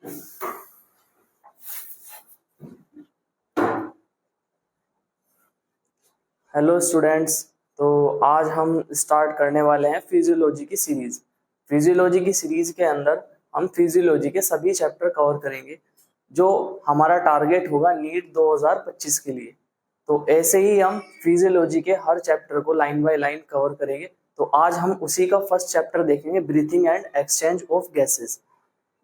Hello students. तो आज हम स्टार्ट करने वाले हैं फिजियोलॉजी की सीरीज। फिजियोलॉजी की सीरीज के अंदर हम फिजियोलॉजी के सभी चैप्टर कवर करेंगे जो हमारा टारगेट होगा नीट 2025 के लिए। तो ऐसे ही हम फिजियोलॉजी के हर चैप्टर को लाइन बाय लाइन कवर करेंगे। तो आज हम उसी का फर्स्ट चैप्टर देखेंगे, breathing and exchange of gases,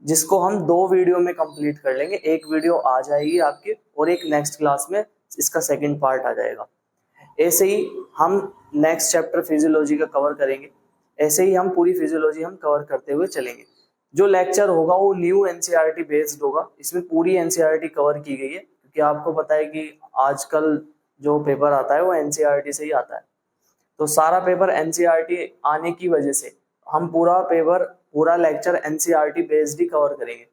जिसको हम 2 वीडियो में कंप्लीट कर लेंगे। एक वीडियो आ जाएगी आपकी और एक नेक्स्ट क्लास में इसका सेकंड पार्ट आ जाएगा। ऐसे ही हम नेक्स्ट चैप्टर फिजियोलॉजी का कवर करेंगे। ऐसे ही हम पूरी फिजियोलॉजी हम कवर करते हुए चलेंगे। जो लेक्चर होगा वो न्यू एनसीईआरटी बेस्ड होगा। इसमें पूरी एनसीईआरटी कवर की गई है, क्योंकि आपको पता है कि आजकल जो पेपर आता है वो एनसीईआरटी से ही आता है। तो सारा पेपर एनसीईआरटी आने की वजह से हम पूरा लेक्चर एनसीईआरटी बेस्ड ही कवर करेंगे।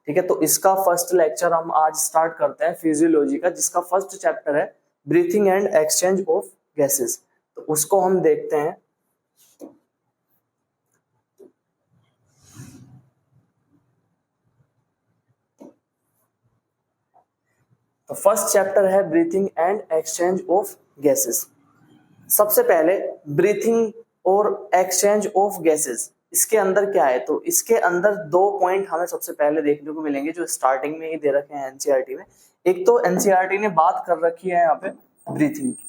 ठीक है, तो इसका फर्स्ट लेक्चर हम आज स्टार्ट करते हैं फिजियोलॉजी का, जिसका फर्स्ट चैप्टर है breathing and exchange of gases. तो उसको हम देखते हैं। तो फर्स्ट चैप्टर है breathing and exchange of gases. सबसे पहले ब्रीथिंग और एक्सचेंज ऑफ गैसेस, इसके अंदर क्या है? तो इसके अंदर 2 पॉइंट हमें सबसे पहले देखने को मिलेंगे जो स्टार्टिंग में ही दे रखे हैं एनसीईआरटी में। एक तो एनसीईआरटी ने बात कर रखी है यहाँ पे ब्रीथिंग की,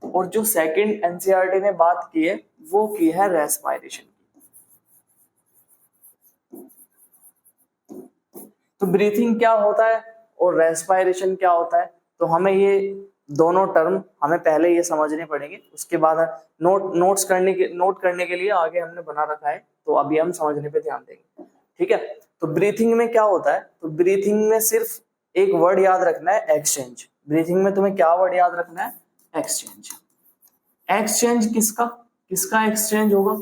और जो सेकंड एनसीईआरटी ने बात की है वो की है रेस्पिरेशन की। तो ब्रीथिंग क्या होता है और रेस्पिरेशन क्या होता है, तो हमें ये दोनों टर्म हमें पहले ये समझने पड़ेंगे। उसके बाद नोट करने के लिए आगे हमने बना रखा है, तो अभी हम समझने पे ध्यान देंगे। ठीक है, तो ब्रीथिंग में क्या होता है? तो ब्रीथिंग में सिर्फ एक वर्ड याद रखना है, एक्सचेंज। ब्रीथिंग में तुम्हें क्या वर्ड याद रखना है? एक्सचेंज। एक्सचेंज किसका एक्सचेंज होगा?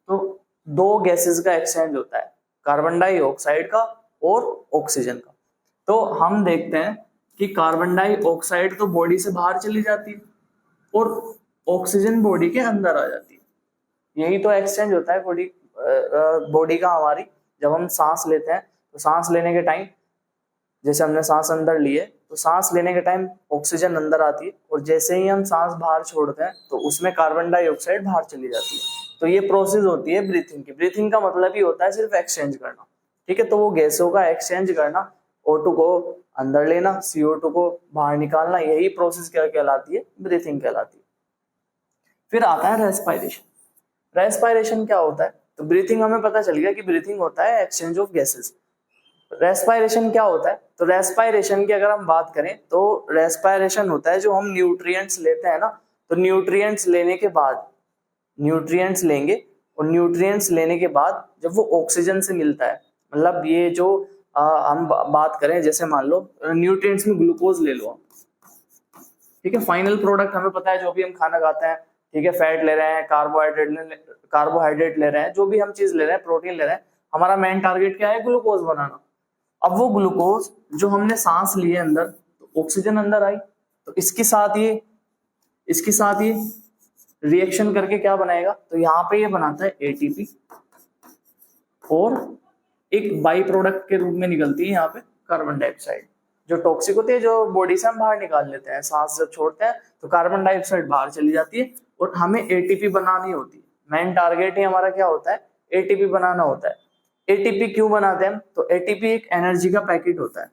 तो 2 गैसेस का एक्सचेंज होता है, कार्बन डाइऑक्साइड का और ऑक्सीजन का। तो हम देखते हैं कि कार्बन डाइऑक्साइड तो बॉडी से बाहर चली जाती है और ऑक्सीजन बॉडी के अंदर आ जाती है। यही तो एक्सचेंज होता है बॉडी का हमारी। जब हम सांस लेते हैं तो सांस लेने के टाइम, जैसे हमने सांस अंदर ली है तो सांस लेने के टाइम ऑक्सीजन अंदर आती है, और जैसे ही हम सांस बाहर छोड़ते हैं तो उसमें कार्बन डाइऑक्साइड बाहर चली जाती है। तो ये प्रोसेस होती है ब्रीथिंग की। ब्रीथिंग का मतलब ही होता है सिर्फ एक्सचेंज करना। ठीक है, तो वो गैसों का एक्सचेंज करना, O2 को अंदर लेना, CO2 को बाहर निकालना, यही प्रोसेस क्या कहलाती है? ब्रीथिंग कहलाती है। फिर आता है रेस्पिरेशन। रेस्पिरेशन क्या होता है? तो ब्रीथिंग हमें पता चल गया कि ब्रीथिंग होता है एक्सचेंज ऑफ गैसेस। रेस्पिरेशन क्या होता है? तो रेस्पिरेशन की अगर हम बात करें तो रेस्पिरेशन होता है जो हम न्यूट्रिएंट्स लेते हैं ना, तो न्यूट्रिएंट्स लेने के बाद न्यूट्रिएंट्स लेंगे, और न्यूट्रिएंट्स लेने के बाद जब वो ऑक्सीजन से मिलता है, मतलब ये जो हम बात करें, जैसे मान लो न्यूट्रिएंट्स में ग्लूकोज ले लो। ठीक है, फाइनल प्रोडक्ट हमें पता है जो भी हम खाना खाते हैं, ठीक है, फैट ले रहे हैं, कार्बोहाइड्रेट ले रहे हैं, जो भी हम चीज ले रहे हैं, प्रोटीन ले रहे हैं, हमारा मेन टारगेट क्या है? ग्लूकोज बनाना। अब वो ग्लूकोज जो हमने सांस लिए अंदर, तो ऑक्सीजन अंदर आई, तो इसके साथ ये रिएक्शन करके क्या बनाएगा? तो यहाँ पे ये बनाता है एटीपी, और एक बाई प्रोडक्ट के रूप में निकलती है यहाँ पे कार्बन डाइऑक्साइड, जो टॉक्सिक होती है, जो बॉडी से हम बाहर निकाल लेते हैं। सांस जब छोड़ते हैं तो कार्बन डाइऑक्साइड बाहर चली जाती है और हमें एटीपी बनानी होती है। मेन टारगेट ही हमारा क्या होता है? एटीपी बनाना होता है। एटीपी क्यों बनाते हैं? तो एटीपी एक एनर्जी का पैकेट होता है।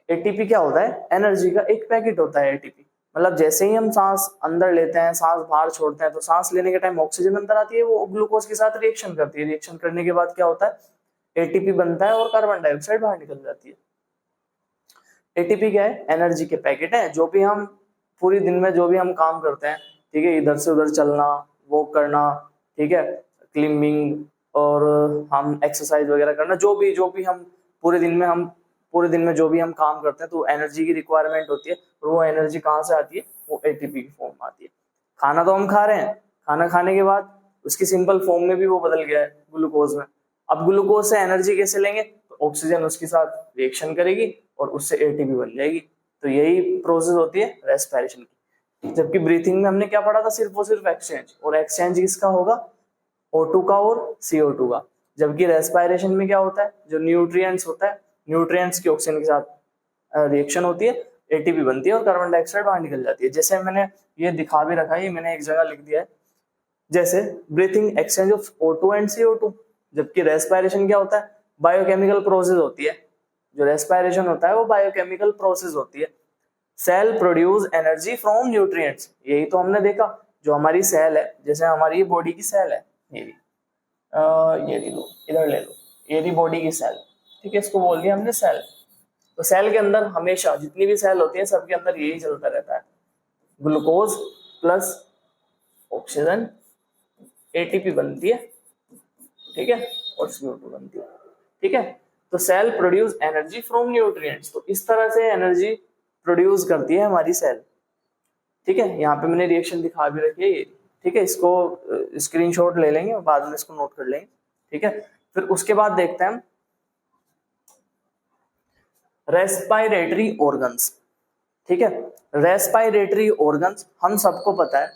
एटीपी क्या होता है? एनर्जी का एक पैकेट होता है एटीपी। मतलब जैसे ही हम सांस अंदर लेते हैं, सांस बाहर छोड़ते हैं, तो सांस लेने के टाइम ऑक्सीजन अंदर आती है, वो ग्लूकोज के साथ रिएक्शन करती है। रिएक्शन करने के बाद क्या होता है? एटीपी बनता है और कार्बन डाइऑक्साइड बाहर निकल जाती है। एटीपी क्या है? एनर्जी के पैकेट है। जो भी हम पूरी दिन में जो भी हम काम करते हैं, ठीक है, इधर से उधर चलना, वॉक करना, ठीक है, क्लिम्बिंग, और हम एक्सरसाइज वगैरह करना, जो भी हम पूरे दिन में जो भी हम काम करते हैं, तो एनर्जी की रिक्वायरमेंट होती है। और वो एनर्जी कहाँ से आती है? वो एटीपी की फॉर्म में आती है। खाना तो हम खा रहे हैं, खाना खाने के बाद उसकी सिंपल फॉर्म में भी वो बदल गया है ग्लूकोज में। अब ग्लूकोज से एनर्जी कैसे लेंगे? तो ऑक्सीजन उसके साथ रिएक्शन करेगी और उससे एटीपी बन जाएगी। तो यही प्रोसेस होती है रेस्पिरेशन की। जबकि ब्रीथिंग में हमने क्या पढ़ा था, सिर्फ और सिर्फ एक्सचेंज, और एक्सचेंज किसका होगा, O2 का और CO2 का। जबकि रेस्पायरेशन में क्या होता है, जो न्यूट्रिएंट्स होता है, न्यूट्रिएंट्स की ऑक्सीजन के साथ रिएक्शन होती है, एटीपी बनती है और कार्बन डाइऑक्साइड बाहर निकल जाती है। जैसे मैंने ये दिखा भी रखा है, ये मैंने एक जगह लिख दिया है, जैसे breathing exchange of O2 and CO2। जबकि रेस्पायरेशन क्या होता है, बायोकेमिकल प्रोसेस होती है। जो रेस्पायरेशन होता है वो बायोकेमिकल प्रोसेस होती है। Cell produce energy from nutrients, यही तो हमने देखा। जो हमारी सेल है, जैसे हमारी ये बॉडी की सेल है, ये लो, इधर ले लो, ये रही बॉडी की सेल, ठीक है, इसको बोल दिया हमने सेल। तो सेल के अंदर हमेशा जितनी भी सेल होती है सबके अंदर यही चलता रहता है, ग्लूकोज प्लस ऑक्सीजन, एटीपी बनती है, ठीक है, और CO2 बनती है, ठीक है। तो cell produce energy from nutrients, तो इस तरह से एनर्जी प्रोड्यूस करती है हमारी सेल, ठीक है। यहाँ पे मैंने रिएक्शन दिखा भी रखी है ये, ठीक है, इसको स्क्रीनशॉट ले लेंगे और बाद में इसको नोट कर लेंगे, ठीक है। फिर उसके बाद देखते हैं हम रेस्पायरेटरी ऑर्गन्स, ठीक है। रेस्पायरेटरी ऑर्गन्स हम सबको पता है,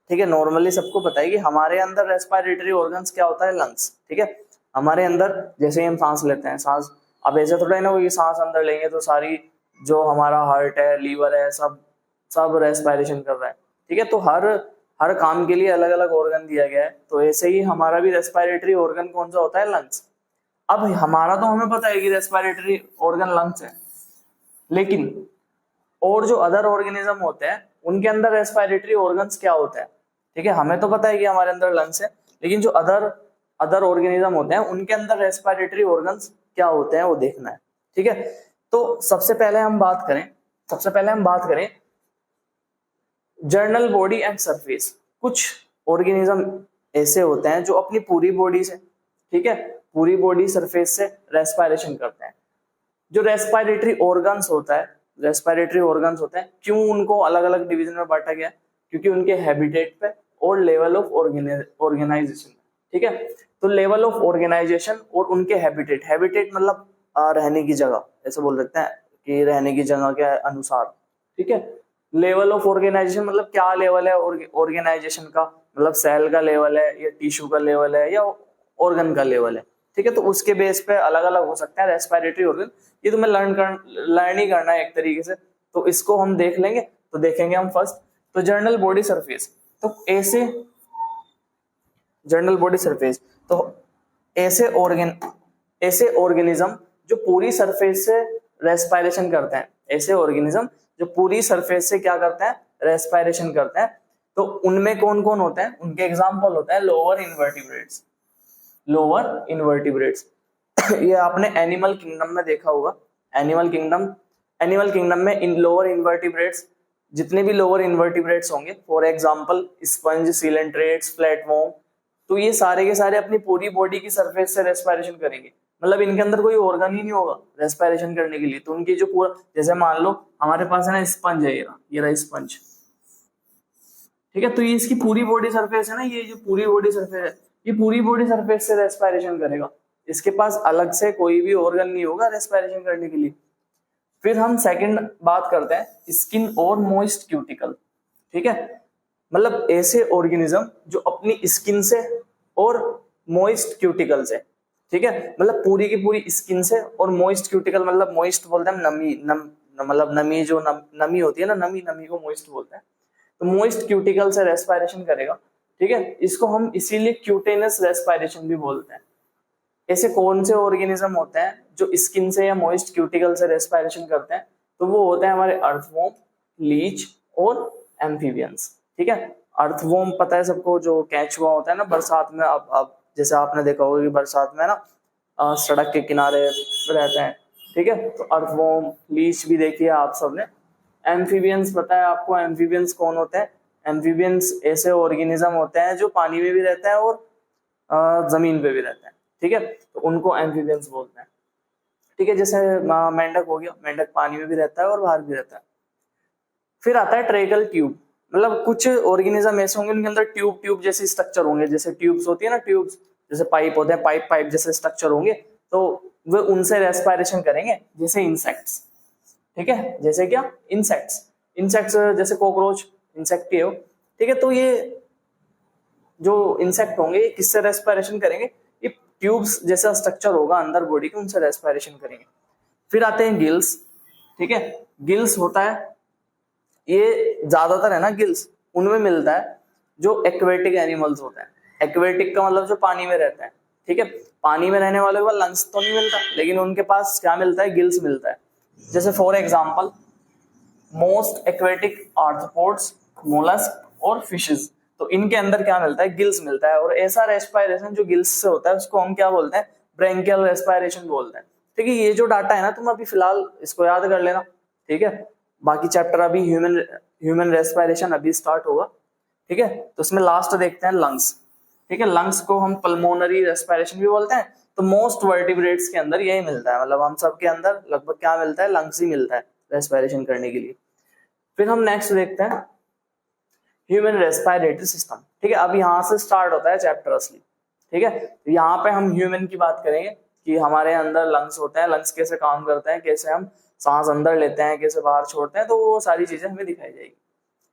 ठीक है, नॉर्मली सबको पता है कि हमारे अंदर रेस्पायरेटरी ऑर्गन्स क्या होता है, लंग्स, ठीक है। हमारे अंदर जैसे हम सांस लेते हैं, सांस, अब ऐसे थोड़ा है ना वो, सांस अंदर लेंगे तो सारी जो हमारा हार्ट है, लीवर है, सब रेस्पायरेशन कर रहा है, ठीक है। तो हर काम के लिए अलग अलग ऑर्गन दिया गया है। तो ऐसे ही हमारा भी रेस्पायरेटरी ऑर्गन कौन सा होता है, लंग्स। अब हमारा तो हमें पता है कि रेस्पायरेटरी ऑर्गन लंग्स है, लेकिन और जो अदर ऑर्गेनिज्म होते हैं उनके अंदर रेस्पायरेटरी ऑर्गन्स क्या होता है, ठीक है। हमें तो पता है कि हमारे अंदर लंग्स है, लेकिन जो अदर ऑर्गेनिज्म होते हैं उनके अंदर रेस्पायरेटरी ऑर्गन्स क्या होते हैं वो देखना है, ठीक है। तो सबसे पहले हम बात करें जर्नल बॉडी एंड सरफेस। कुछ ऑर्गेनिज्म ऐसे होते हैं जो अपनी पूरी बॉडी से, ठीक है, पूरी बॉडी सरफेस से रेस्पायरेशन करते हैं। जो रेस्पायरेटरी ऑर्गन्स होता है, क्यों उनको अलग अलग डिवीजन में बांटा गया, क्योंकि उनके हैबिटेट पे और लेवल ऑफ ऑर्गेनाइजेशन, ठीक है। तो लेवल ऑफ ऑर्गेनाइजेशन और उनके हैबिटेट मतलब रहने की जगह, ऐसे बोल सकते हैं कि रहने की जगह के अनुसार, ठीक है। लेवल ऑफ ऑर्गेनाइजेशन मतलब क्या लेवल है ऑर्गेनाइजेशन का, मतलब सेल का लेवल है या टिश्यू का लेवल है या ऑर्गन का लेवल है, ठीक है। तो उसके बेस पे अलग अलग हो सकता है रेस्पायरेटरी ऑर्गन। ये तुम्हें लर्न ही करना है एक तरीके से, तो इसको हम देख लेंगे। तो देखेंगे हम फर्स्ट तो जर्नल बॉडी सरफेस। तो ऐसे जर्नल बॉडी सरफेस, तो ऐसे ऑर्गेनिज्म जो पूरी सरफेस से रेस्पायरेशन करते हैं, ऐसे ऑर्गेनिज्म जो पूरी सरफेस से क्या करते हैं, रेस्पायरेशन करते हैं। तो उनमें कौन कौन होते हैं, उनके एग्जांपल होते हैं लोअर इनवर्टिब्रेट्स। ये आपने एनिमल किंगडम में देखा होगा। एनिमल किंगडम में इन लोअर इन्वर्टिब्रेट्स, जितने भी लोअर इन्वर्टिब्रेट्स होंगे, for example sponge, coelenterates, flatworm, तो ये सारे के सारे अपनी पूरी बॉडी की सरफेस से रेस्पायरेशन करेंगे। मतलब इनके अंदर कोई ऑर्गन ही नहीं होगा रेस्पायरेशन करने के लिए। तो उनकी जो पूरा, जैसे मान लो हमारे पास है ना स्पंज है, ये रहा स्पंज, ठीक है। तो ये इसकी पूरी बॉडी सरफेस है ना, ये जो पूरी बॉडी सरफेस है, ये पूरी बॉडी सरफेस से रेस्पायरेशन करेगा। इसके पास अलग से कोई भी ऑर्गन नहीं होगा रेस्पायरेशन करने के लिए। फिर हम सेकंड बात करते हैं स्किन और मॉइस्ट क्यूटिकल, ठीक है। मतलब ऐसे ऑर्गेनिज्म जो अपनी स्किन से और मॉइस्ट क्यूटिकल से, ठीक है, मतलब पूरी की पूरी स्किन से और मॉइस्ट क्यूटिकल, मतलब मॉइस्ट बोलते हैं नमी, मतलब नमी, जो नमी होती है ना, नमी को मॉइस्ट बोलते हैं। तो मॉइस्ट क्यूटिकल से रेस्पायरेशन करेगा, ठीक है। इसको हम इसीलिए क्यूटेनस रेस्पायरेशन भी बोलते हैं। ऐसे कौन से ऑर्गेनिज्म होते हैं जो स्किन से या मॉइस्ट क्यूटिकल से रेस्पायरेशन करते हैं, तो वो होते हैं हमारे अर्थवॉर्म, लीच और एम्फीबियंस, ठीक है। अर्थवॉर्म पता है सबको, जो केंचुआ होता है ना बरसात में, अब जैसे आपने देखा होगा कि बरसात में ना सड़क के किनारे रहते हैं, ठीक है। तो अर्थवॉर्म, लीच भी देखिए आप सबने। एम्फीबियंस पता है आपको, एम्फीबियंस कौन होते हैं? एम्फीबियंस ऐसे ऑर्गेनिज्म होते हैं जो पानी में भी रहते हैं और जमीन पे भी रहते हैं, ठीक है। तो उनको एम्फीबियंस बोलते हैं, ठीक है। जैसे मेंढक हो गया, मेंढक पानी में भी रहता है और बाहर भी रहता है। फिर आता है ट्रेकल ट्यूब, मतलब कुछ ऑर्गेनिज्म ऐसे होंगे उनके अंदर ट्यूब जैसे स्ट्रक्चर होंगे, जैसे ट्यूब्स होती है ना, ट्यूब्स जैसे पाइप होते हैं, पाइप जैसे स्ट्रक्चर होंगे, तो वे उनसे रेस्पायरेशन करेंगे, जैसे इंसेक्ट्स, ठीक है। जैसे क्या? इंसेक्ट्स जैसे कॉकरोच, इंसेक्ट ही हो, ठीक है। तो ये जो इंसेक्ट होंगे ये किससे रेस्पिरेशन करेंगे, ये ट्यूब्स जैसा स्ट्रक्चर होगा अंदर बॉडी के, उनसे रेस्पिरेशन करेंगे। फिर आते हैं गिल्स, ठीक है। गिल्स होता है, ये ज्यादातर है ना गिल्स उनमें मिलता है जो एक्वेटिक एनिमल्स होते हैं। एक्वेटिक का मतलब जो पानी में रहता है, ठीक है। पानी में रहने वालों के पास लंग्स तो नहीं मिलता, लेकिन उनके पास क्या मिलता है, गिल्स मिलता है। जैसे for example most aquatic arthropods, mollusc और फिशेस, तो इनके अंदर क्या मिलता है, गिल्स मिलता है। और ऐसा रेस्पिरेशन जो गिल्स से होता है उसको हम क्या बोलते हैं, ब्रेंकियल रेस्पिरेशन बोलते हैं, ठीक है। ये जो डाटा है ना तुम अभी फिलहाल इसको याद कर लेना, ठीक है। बाकी चैप्टर अभी ह्यूमन रेस्पिरेशन अभी स्टार्ट होगा, ठीक है। तो उसमें लास्ट देखते हैं लंग्स, ठीक है। लंग्स को हम पल्मोनरी रेस्पिरेशन भी बोलते हैं। तो मोस्ट वर्टिब्रेट्स के अंदर यही मिलता है, मतलब हम सब के अंदर लगभग क्या मिलता है, लंग्स ही मिलता है रेस्पिरेशन करने के लिए। फिर हम नेक्स्ट देखते हैं ह्यूमन रेस्पिरेटरी सिस्टम, ठीक है। अब यहाँ से स्टार्ट होता है चैप्टर असली, ठीक है। तो यहाँ पे हम ह्यूमन की बात करेंगे कि हमारे अंदर लंग्स होते हैं, लंग्स कैसे काम करते हैं, कैसे हम सांस अंदर लेते हैं, कैसे बाहर छोड़ते हैं, तो वो सारी चीजें हमें दिखाई जाएगी,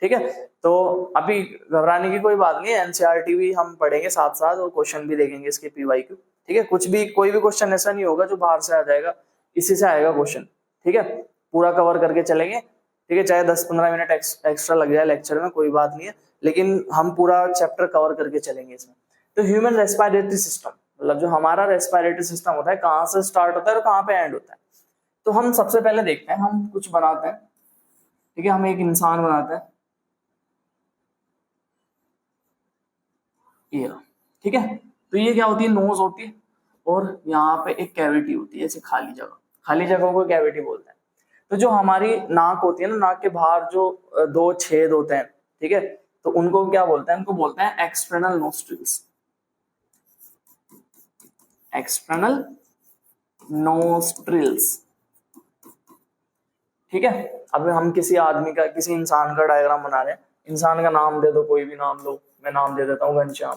ठीक है। तो अभी घबराने की कोई बात नहीं है, एनसीईआरटी भी हम पढ़ेंगे साथ साथ और क्वेश्चन भी देखेंगे इसके पीवाईक्यू, ठीक है। कुछ भी कोई भी क्वेश्चन ऐसा नहीं होगा जो बाहर से आ जाएगा, इसी से आएगा क्वेश्चन, ठीक है। पूरा कवर करके चलेंगे, ठीक है। चाहे 10-15 मिनट एक्स्ट्रा लग जाए लेक्चर में, कोई बात नहीं है, लेकिन हम पूरा चैप्टर कवर करके चलेंगे इसमें। तो ह्यूमन रेस्पिरेटरी सिस्टम मतलब जो हमारा रेस्पिरेटरी सिस्टम होता है, कहाँ से स्टार्ट होता है और कहाँ पे एंड होता है। तो हम सबसे पहले देखते हैं, हम कुछ बनाते हैं, ठीक है। हम एक इंसान बनाते हैं, ये ठीक है। तो ये क्या होती है, नोज होती है और यहाँ पे एक कैविटी होती है, ऐसे खाली जगह, खाली जगह को कैविटी बोलते हैं। तो जो हमारी नाक होती है ना, नाक के बाहर जो दो छेद होते हैं, ठीक है, तो उनको क्या बोलते हैं, उनको बोलते हैं एक्सटर्नल नोस्ट्रिल्स, एक्सटर्नल नोस्ट्रिल्स, ठीक है। अब हम किसी आदमी का, किसी इंसान का डायग्राम बना रहे हैं, इंसान का नाम दे दो, कोई भी नाम लो, मैं नाम दे देता हूँ घनश्याम,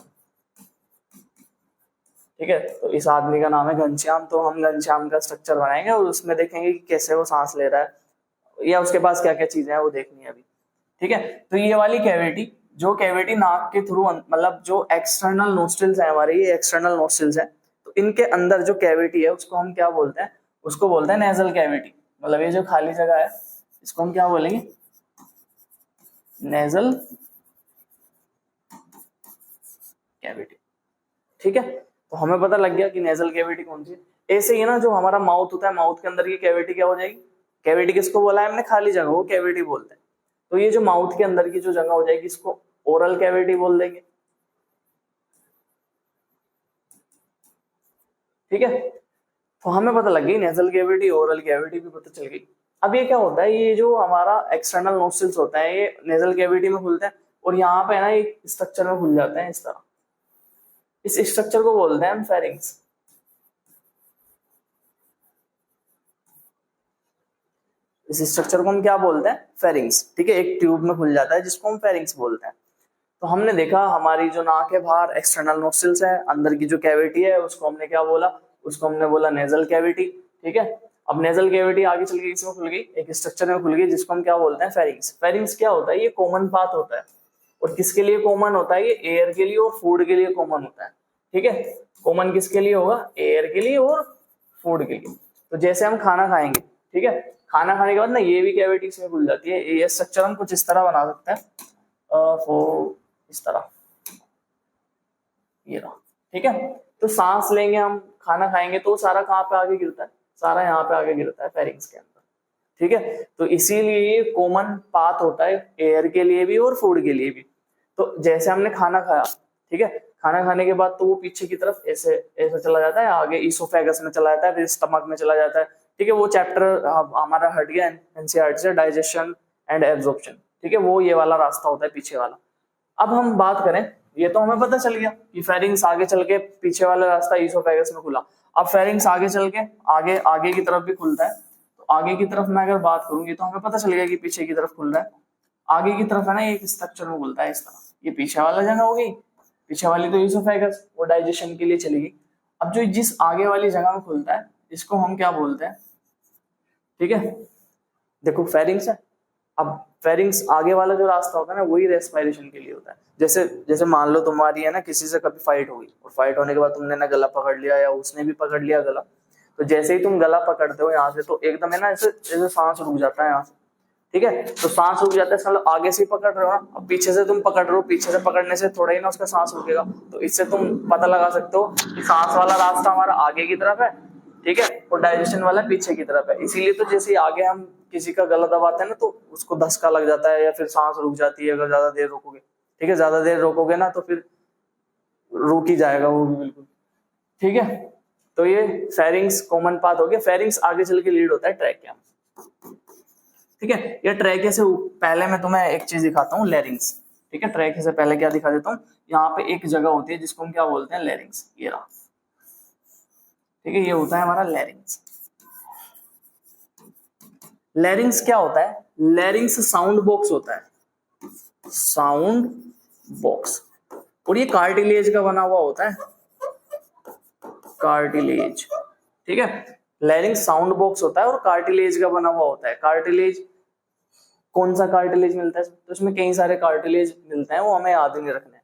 ठीक है। तो इस आदमी का नाम है घनश्याम, तो हम घनश्याम का स्ट्रक्चर बनाएंगे और उसमें देखेंगे कि कैसे वो सांस ले रहा है या उसके पास क्या क्या चीजें हैं वो देखनी है अभी, ठीक है। तो ये वाली कैविटी, जो कैविटी नाक के थ्रू, मतलब जो एक्सटर्नल नोस्ट्रिल्स है हमारे, ये एक्सटर्नल नोस्ट्रिल्स है, तो इनके अंदर जो कैविटी है उसको हम क्या बोलते हैं, उसको बोलते हैं नेजल कैविटी। मतलब ये जो खाली जगह है इसको हम क्या बोलेंगे, नेजल कैविटी, ठीक है। तो हमें पता लग गया कि नेजल कैविटी कौन सी है। ऐसे ही ना जो हमारा माउथ होता है, माउथ के अंदर की कैविटी क्या हो जाएगी, कैविटी किसको बोला है हमने, खाली जगह को कैविटी बोलते हैं। तो ये जो माउथ के अंदर की जो जगह हो जाएगी इसको ओरल कैविटी बोल देंगे, ठीक है। तो हमें पता लग गई नेजल कैविटी, ओरल कैविटी भी पता चल गई। अब ये क्या होता है, ये जो हमारा एक्सटर्नल नोस्ट्रिल्स होता है ये नेजल कैविटी में खुलता है और यहाँ पे है ना एक स्ट्रक्चर में खुल जाते हैं इस तरह, इस स्ट्रक्चर को बोलते हैं हम फेरिंग्स। इस स्ट्रक्चर को हम क्या बोलते हैं, फेरिंग्स, ठीक है। एक ट्यूब में खुल जाता है जिसको हम फेरिंग्स बोलते हैं। तो हमने देखा हमारी जो नाक है बाहर एक्सटर्नल नोस्ट्रिल्स है, अंदर की जो कैविटी है उसको हमने क्या बोला, उसको हमने बोला नेजल कैविटी, ठीक है। अब नेजल कैविटी आगे चल के इसमें खुल गई, एक स्ट्रक्चर में खुल गई जिसको हम क्या बोलते हैं, फेरिंग्स। फेरिंग्स क्या होता है, ये कॉमन पाथ होता है। और किसके लिए कॉमन होता है, ये एयर के लिए और फूड के लिए कॉमन होता है, ठीक है। कॉमन किसके लिए होगा, एयर के लिए और फूड के लिए। तो जैसे हम खाना खाएंगे, ठीक है, खाना खाने के बाद ना ये भी कैविटी इसमें खुल जाती है। ये स्ट्रक्चर हम कुछ इस तरह बना सकते हैं, इस तरह, ये रहा, ठीक है। तो सांस लेंगे हम, खाना खाएंगे तो सारा कहाँ पे आगे गिरता है, सारा यहाँ पे आगे गिरता है फेरिंग्स के अंदर, ठीक है। तो इसीलिए कॉमन पाथ होता है एयर के लिए भी और फूड के लिए भी। तो जैसे हमने खाना खाया, ठीक है, खाना खाने के बाद तो वो पीछे की तरफ ऐसे ऐसे चला जाता है, आगे ईसोफेगस में चला जाता है, फिर स्टमक में चला जाता है, ठीक है। वो चैप्टर हमारा हट गया एनसीईआरटी से, डाइजेशन एंड एब्जॉर्प्शन, ठीक है। वो ये वाला रास्ता होता है पीछे वाला। अब हम बात करें, ये तो हमें पता चल गया कि फेरिंग्स आगे चल के पीछे वाला रास्ता ईसोफेगस में खुला। अब फेरिंग्स आगे चल के आगे आगे की तरफ भी खुलता है। तो आगे की तरफ मैं अगर बात करूंगी तो हमें पता चल गया कि पीछे की तरफ खुल रहा है। आगे की तरफ है ना एक स्ट्रक्चर में खुलता है इस तरह, ये पीछे वाला जगह हो गई, पीछे वाली तो ईसोफेगस, वो डाइजेशन के लिए चली गई। अब जो जिस आगे वाली जगह में खुलता है इसको हम क्या बोलते हैं, ठीक है। देखो फेरिंग्स है, अब फेरिंग्स आगे वाला जो रास्ता होता है ना वही रेस्पिरेशन के लिए होता है। जैसे जैसे मान लो तुम्हारी है ना किसी से कभी फाइट होगी और फाइट होने के बाद तुमने ना गला पकड़ लिया या उसने भी पकड़ लिया गला, तो जैसे ही तुम गला पकड़ते हो यहाँ से तो एकदम है ना ऐसे ऐसे सांस रुक जाता है यहाँ से, ठीक है। तो सांस रुक जाता है, मतलब आगे से पकड़ रहे हो ना, अब पीछे से तुम पकड़ रहे हो, पीछे से पकड़ने से थोड़ा ही ना उसका सांस रुकेगा, तो इससे तुम पता लगा सकते हो कि सांस वाला रास्ता हमारा आगे की तरफ है, ठीक है, और डाइजेशन वाला पीछे की तरफ है। इसीलिए तो जैसे आगे हम किसी का गला दबाते हैं ना तो उसको धक्का लग जाता है या फिर सांस रुक जाती है अगर ज्यादा देर रोकोगे, ठीक है, ज्यादा देर रोकोगे ना तो फिर रुक ही जाएगा वो भी बिल्कुल, ठीक है। तो ये फेरिंग्स कॉमन पाथ हो गया। फेरिंग्स आगे चल के लीड होता है ट्रैकिया, ठीक है। ये ट्रैकिया से पहले मैं तुम्हें एक चीज दिखाता हूँ, लैरिंग्स, ठीक है। ट्रैकिया से पहले क्या दिखा देता हूँ, यहाँ पे एक जगह होती है जिसको हम क्या बोलते हैं, लैरिंग्स, ये रहा, ठीक है, ये होता है हमारा लैरिंग्स। लैरिंग्स क्या होता है, लैरिंग्स साउंड बॉक्स होता है, साउंड बॉक्स, और ये कार्टिलेज का बना हुआ होता है, कार्टिलेज, ठीक है। लैरिंग्स साउंड बॉक्स होता है और कार्टिलेज का बना हुआ होता है। कार्टिलेज कौन सा कार्टिलेज मिलता है, तो इसमें कई सारे कार्टिलेज मिलते हैं, वो हमें याद नहीं रखने,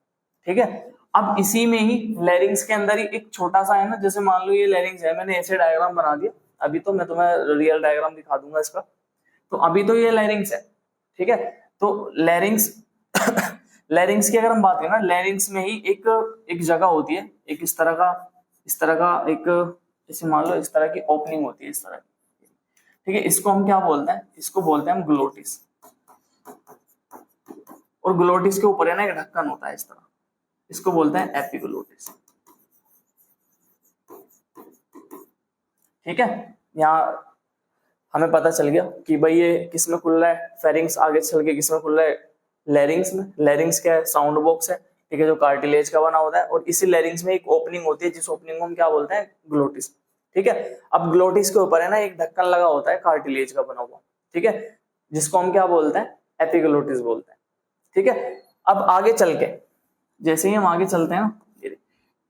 ठीक है। अब इसी में ही लैरिंग्स के अंदर ही एक छोटा सा है ना, जैसे मान लो ये लैरिंग्स है, मैंने ऐसे डायग्राम बना दिया, अभी तो मैं तुम्हें रियल डायग्राम दिखा दूंगा इसका, तो अभी तो ये लैरिंग्स है, ठीक है। तो लैरिंग्स लैरिंग्स की अगर हम बात करें ना, लैरिंग्स में ही एक जगह होती है, एक इस तरह का एक, जैसे मान लो इस तरह की ओपनिंग होती है, इस तरह की, ठीक है। इसको हम क्या बोलते हैं, इसको बोलते हैं हम ग्लोटिस, और ग्लोटिस के ऊपर है ना एक ढक्कन होता है इस तरह, इसको बोलते हैं एपिग्लोटिस, ठीक है। यहाँ हमें पता चल गया कि भाई ये किस में खुल रहा है, फेरिंग्स आगे चल के किस में खुल रहा है, लैरिंग्स में। लैरिंग्स क्या है, साउंड बॉक्स है, ठीक है, जो कार्टिलेज का बना होता है, और इसी लैरिंग्स में एक ओपनिंग होती है जिस ओपनिंग को हम क्या बोलते हैं, ग्लोटिस, ठीक है। अब ग्लोटिस के ऊपर है ना एक ढक्कन लगा होता है कार्टिलेज का बना हुआ, ठीक है, जिसको हम क्या बोलते हैं, एपिग्लोटिस बोलते हैं, ठीक है। अब आगे चल के जैसे ही हम आगे चलते हैं ना,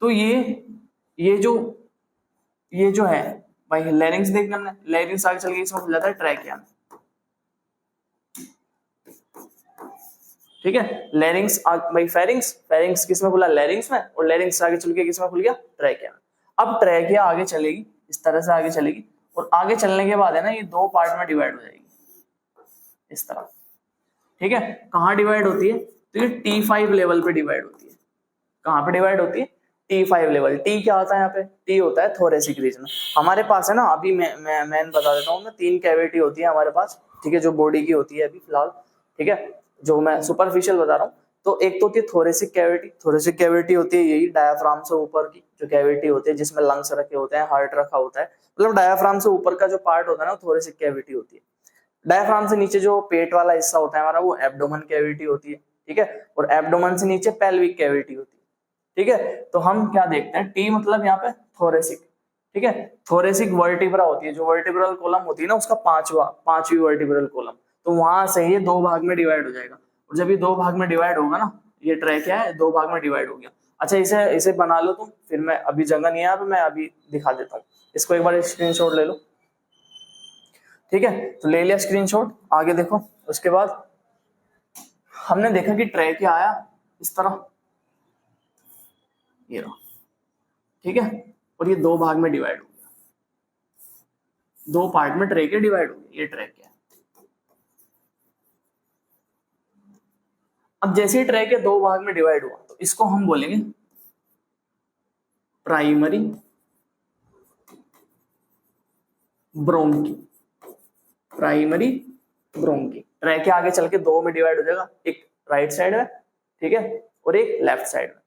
तो ये जो है भाई लैरिंग्स देखना हमने, लैरिंग्स आगे चल के इसमें खुल जाता है ट्रैकिया, ठीक है। लैरिंग्स भाई फेरिंग्स किसमें खुला, लैरिंग्स में, और लैरिंग्स आगे चल के किसमें खुल गया, ट्रैकिया। अब ट्रैकिया आगे चलेगी, इस तरह से आगे चलेगी, और आगे चलने के बाद है ना ये दो पार्ट में डिवाइड हो जाएगी इस तरह, ठीक है। कहाँ डिवाइड होती है, तो ये T5 लेवल पे डिवाइड होती है। कहाँ पे डिवाइड होती है, T5 लेवल। T क्या होता है यहाँ पे, T होता है थोरेसिक रीजन। हमारे पास है ना, अभी मैं बता देता हूँ, 3 कैविटी होती है हमारे पास, ठीक है, जो बॉडी की होती है अभी फिलहाल, ठीक है, जो मैं सुपरफिशियल बता रहा हूँ। तो एक तो होती है थोरेसिक कैविटी, थोरेसिक कैविटी होती है यही डायाफ्राम से ऊपर की जो कैविटी होती है, जिसमें लंग्स रखे होते हैं, हार्ट रखा होता है, मतलब डायाफ्राम से ऊपर का जो पार्ट होता है ना, थोरेसिक कैविटी होती है। डायफ्राम से नीचे जो पेट वाला हिस्सा होता है हमारा, वो एब्डोमेन कैविटी होती है, ठीक है, और एब्डोमेन से नीचे पेल्विक कैविटी होती है, ठीक है। तो हम क्या देखते हैं, टी मतलब यहाँ पे थोरेसिक, ठीक है, थोरेसिक वर्टिब्रा होती है, जो वर्टिब्रल कॉलम होती है ना उसका पांचवी वर्टिब्रल कॉलम, तो वहां से ये 2 भाग में डिवाइड हो जाएगा, और जब ये 2 भाग में डिवाइड होगा ना, ये ट्रैकिया है 2 भाग में डिवाइड हो गया। अच्छा, इसे बना लो तुम, फिर मैं अभी जगह नहीं है, मैं अभी दिखा देता हूँ, इसको एक बार स्क्रीनशॉट ले लो, ठीक है। तो ले लिया स्क्रीनशॉट, आगे देखो। उसके बाद हमने देखा कि ट्रैकिया आया इस तरह, ये रहा, ठीक है, और ये 2 भाग में डिवाइड हो गया, 2 पार्ट में ट्रैकिया डिवाइड हो गया, ये ट्रैकिया। अब जैसे ही ट्रैकिया 2 भाग में डिवाइड हुआ तो इसको हम बोलेंगे primary bronchi, primary bronchi. Trachea आगे चल के 2 में डिवाइड हो जाएगा, एक राइट साइड में, ठीक है, और एक लेफ्ट साइड में,